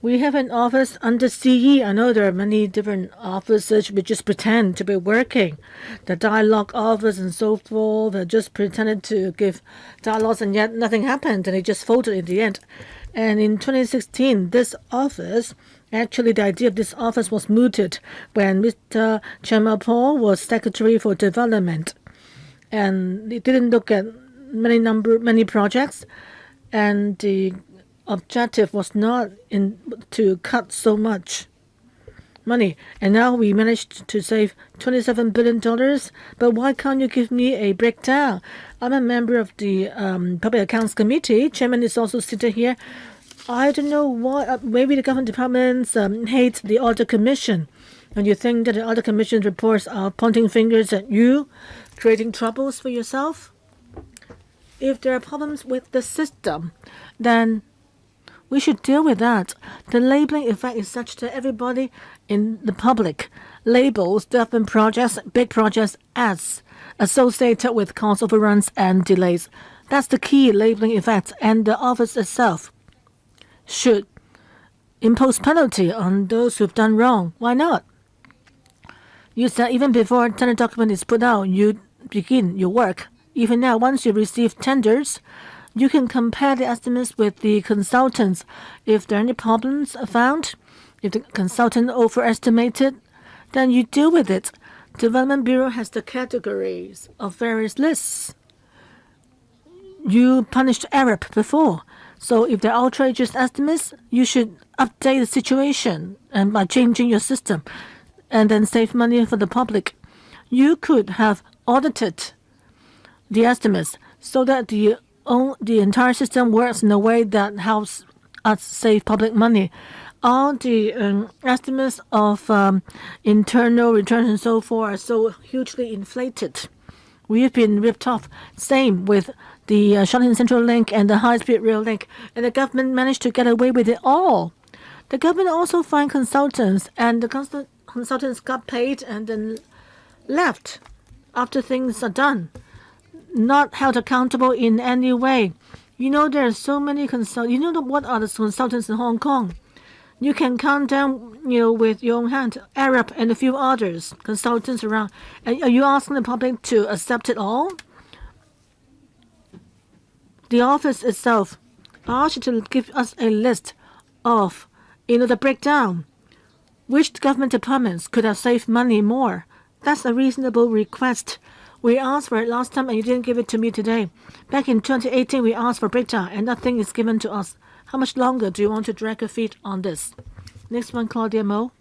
we have an office under CE. I know there are many different offices which just pretend to be working. The dialogue office and so forth, they just pretended to give dialogues, and yet nothing happened, and it just folded in the end. And in 2016, this office, actually the idea of this office was mooted when Mr. Paul was Secretary for Development. And it didn't look at many projects, and the objective was not to cut so much money. And now we managed to save $27 billion. But why can't you give me a breakdown? I'm a member of the Public Accounts Committee. Chairman is also sitting here. I don't know why. Maybe the government departments hate the Audit Commission. And you think that the Audit Commission reports are pointing fingers at you, creating troubles for yourself? If there are problems with the system, then we should deal with that. The labeling effect is such that everybody in the public labels development projects, big projects, as associated with cost overruns and delays. That's the key labeling effect, and the office itself should impose penalty on those who've done wrong. Why not? You said even before a tender document is put out, you begin your work. Even now, once you receive tenders, you can compare the estimates with the consultants. If there are any problems found, if the consultant overestimated, then you deal with it. Development Bureau has the categories of various lists. You punished Arab before. So if there are outrageous estimates, you should update the situation and by changing your system and then save money for the public. You could have audited the estimates so that the entire system works in a way that helps us save public money. All the estimates of internal returns and so forth are so hugely inflated. We have been ripped off. Same with the Shanghai Central Link and the high-speed rail link, and the government managed to get away with it all. The government also fined consultants, and the consultants got paid and then left after things are done, not held accountable in any way. You know, there are so many consultants. You know what are the consultants in Hong Kong? You can count down, with your own hand, Arab and a few others, consultants around. And are you asking the public to accept it all? The office itself asked you to give us a list of, the breakdown. Which government departments could have saved money more? That's a reasonable request. We asked for it last time and you didn't give it to me today. Back in 2018, we asked for breakdown and nothing is given to us. How much longer do you want to drag your feet on this? Next one, Claudia Mo.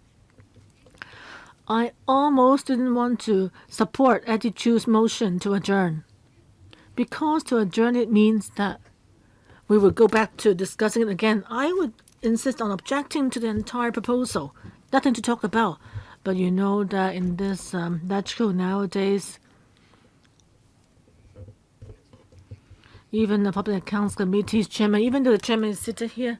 I almost didn't want to support Eddie Chu's motion to adjourn. Because to adjourn it means that we would go back to discussing it again. I would insist on objecting to the entire proposal. Nothing to talk about. But you know that in this LegCo nowadays, even the Public Accounts Committee's chairman, even though the chairman is sitting here,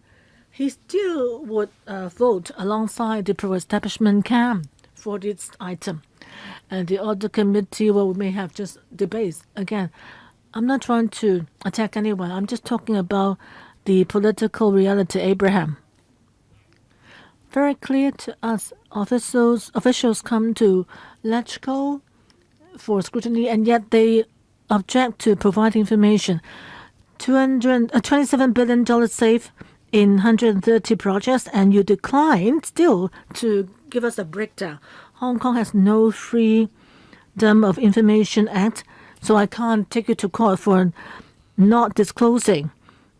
he still would vote alongside the pro-establishment camp for this item. And the Audit Committee, we may have just debates. Again, I'm not trying to attack anyone. I'm just talking about the political reality, Abraham. Very clear to us, officials come to LegCo for scrutiny, and yet they object to providing information. $27 billion saved in 130 projects, and you declined still to give us a breakdown. Hong Kong has no Freedom of Information Act, so I can't take you to court for not disclosing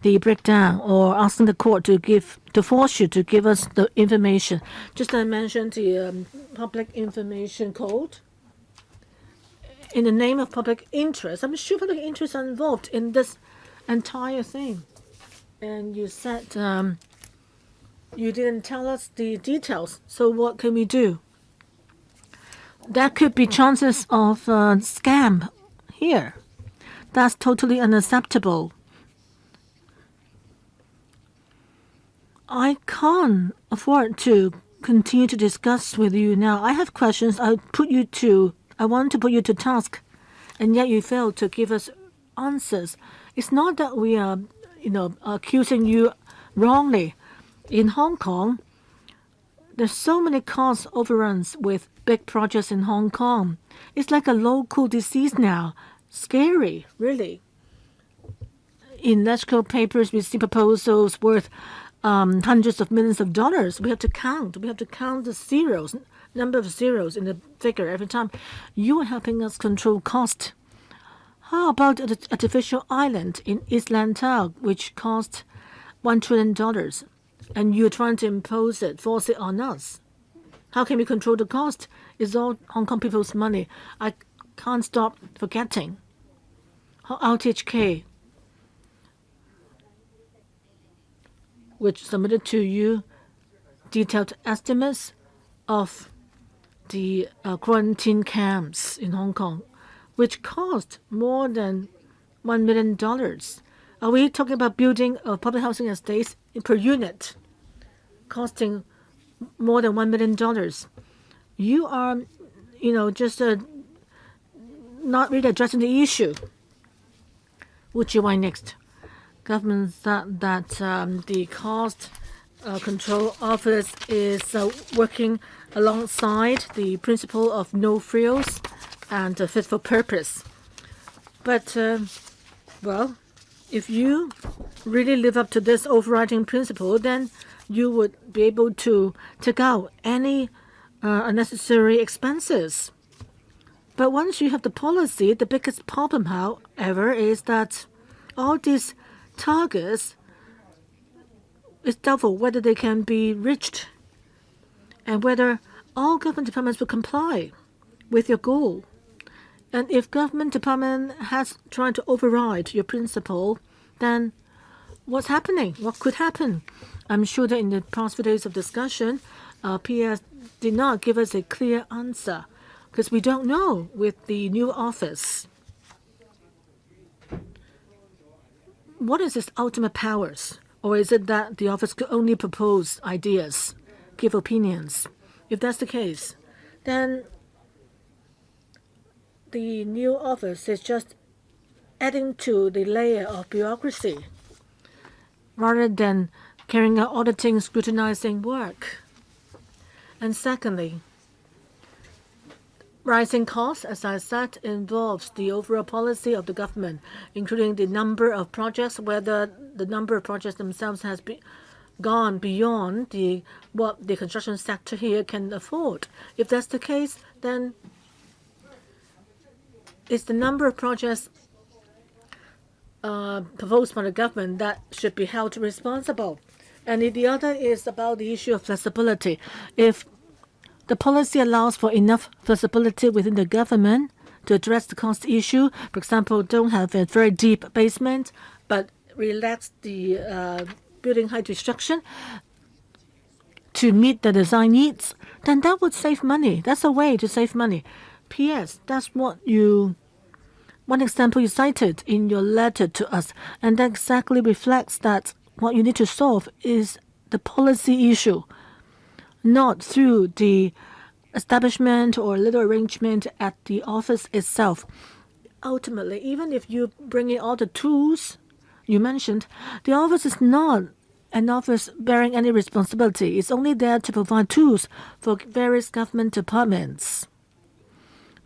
the breakdown or asking the court to force you to give us the information. Just I mentioned the Public Information Code. In the name of public interest, I'm sure public interests are involved in this entire thing. And you said you didn't tell us the details, so what can we do? There could be chances of scam here. That's totally unacceptable. I can't afford to continue to discuss with you now. I have questions. I want to put you to task, and yet you fail to give us answers. It's not that we are, accusing you wrongly. In Hong Kong, there's so many cost overruns with big projects in Hong Kong. It's like a local disease now. Scary, really. In LegCo papers, we see proposals worth hundreds of millions of dollars. We have to count. We have to count the zeros. Number of zeros in the figure every time. You are helping us control cost. How about the artificial island in East Lantau, which cost $1 trillion, and you're trying to impose it, force it on us? How can we control the cost? It's all Hong Kong people's money. I can't stop forgetting. RTHK, which submitted to you detailed estimates of the quarantine camps in Hong Kong, which cost more than $1 million. Are we talking about building of public housing estates per unit, costing more than $1 million? You are, just not really addressing the issue. Would you want next? Government thought that the cost Control Office is working alongside the principle of no frills and fit for purpose. But, well, if you really live up to this overriding principle, then you would be able to take out any unnecessary expenses. But once you have the policy, the biggest problem, however, is that all these targets, it's doubtful whether they can be reached and whether all government departments will comply with your goal. And if government department has tried to override your principle, then what's happening? What could happen? I'm sure that in the past few days of discussion, PS did not give us a clear answer because we don't know with the new office. What is its ultimate powers? Or is it that the office could only propose ideas, give opinions? If that's the case, then the new office is just adding to the layer of bureaucracy rather than carrying out auditing, scrutinizing work. And secondly, rising costs, as I said, involves the overall policy of the government, including the number of projects, whether the number of projects themselves has gone beyond what the construction sector here can afford. If that's the case, then it's the number of projects proposed by the government that should be held responsible. And the other is about the issue of flexibility. If the policy allows for enough flexibility within the government to address the cost issue, for example, don't have a very deep basement, but relax the building height restriction to meet the design needs, then that would save money. That's a way to save money. P.S. That's one example you cited in your letter to us, and that exactly reflects that what you need to solve is the policy issue, not through the establishment or little arrangement at the office itself. Ultimately, even if you bring in all the tools you mentioned, the office is not an office bearing any responsibility. It's only there to provide tools for various government departments.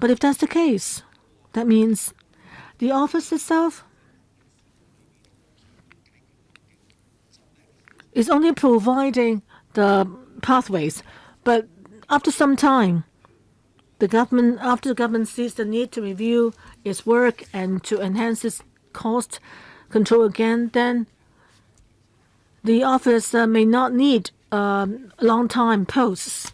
But if that's the case, that means the office itself is only providing the pathways, but after some time, after the government sees the need to review its work and to enhance its cost control again, then the office may not need long time posts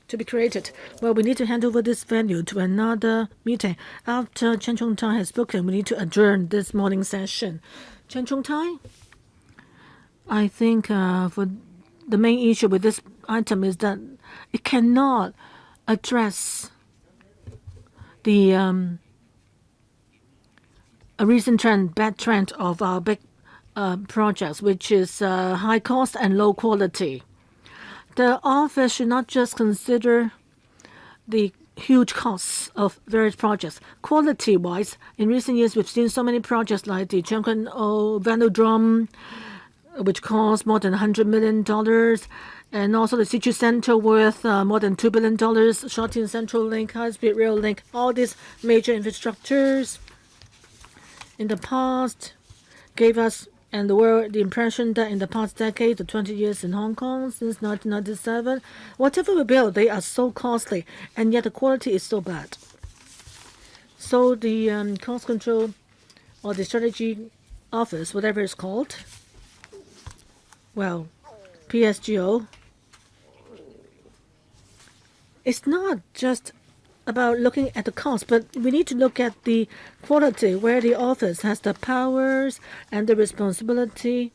to be created. Well, we need to hand over this venue to another meeting. After Chen Chung-tai has spoken, we need to adjourn this morning session. Chen Chung-tai? I think for the main issue with this item is that it cannot address the a recent bad trend of our big projects, which is high cost and low quality. The office should not just consider the huge costs of various projects. Quality-wise, in recent years, we've seen so many projects like the Chang'an-O Velodrome, which cost more than $100 million, and also the Situ Center worth more than $2 billion, Shorten Central Link, High-Speed Rail Link, all these major infrastructures in the past gave us and the world the impression that in the past decade, the 20 years in Hong Kong, since 1997, whatever we build, they are so costly, and yet the quality is so bad. So the cost control or the strategy office, whatever it's called, well, PSGO, it's not just about looking at the cost, but we need to look at the quality, where the office has the powers and the responsibility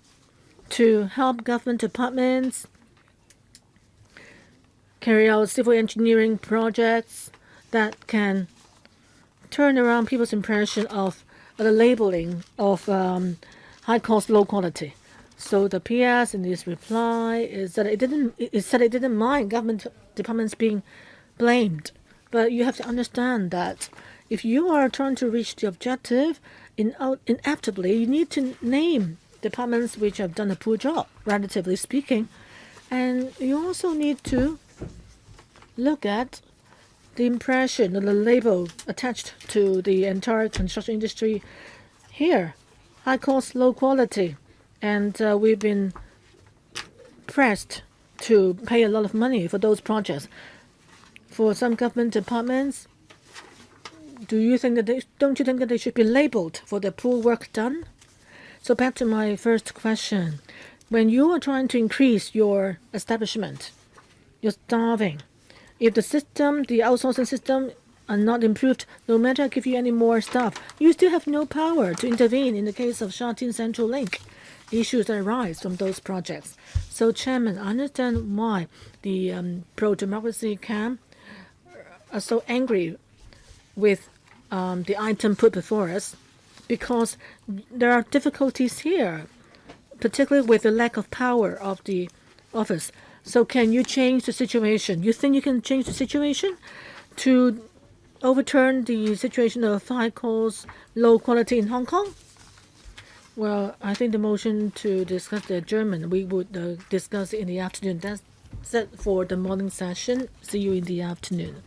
to help government departments carry out civil engineering projects that can turn around people's impression of the labeling of high cost, low quality. So the PS in this reply is that it said it didn't mind government departments being blamed. But you have to understand that if you are trying to reach the objective, inevitably you need to name departments which have done a poor job, relatively speaking. And you also need to look at the impression or the label attached to the entire construction industry here. High cost, low quality. And we've been pressed to pay a lot of money for those projects. For some government departments, don't you think that they should be labeled for the poor work done? So back to my first question. When you are trying to increase your establishment, you're starving. If the system, the outsourcing system, are not improved, no matter I give you any more staff, you still have no power to intervene in the case of Shatin Central Link. Issues that arise from those projects. So, Chairman, I understand why the pro-democracy camp are so angry with the item put before us, because there are difficulties here, particularly with the lack of power of the office. So can you change the situation? You think you can change the situation to overturn the situation of high cost, low quality in Hong Kong? Well, I think the motion to discuss the adjournment, we would discuss it in the afternoon. That's it for the morning session. See you in the afternoon.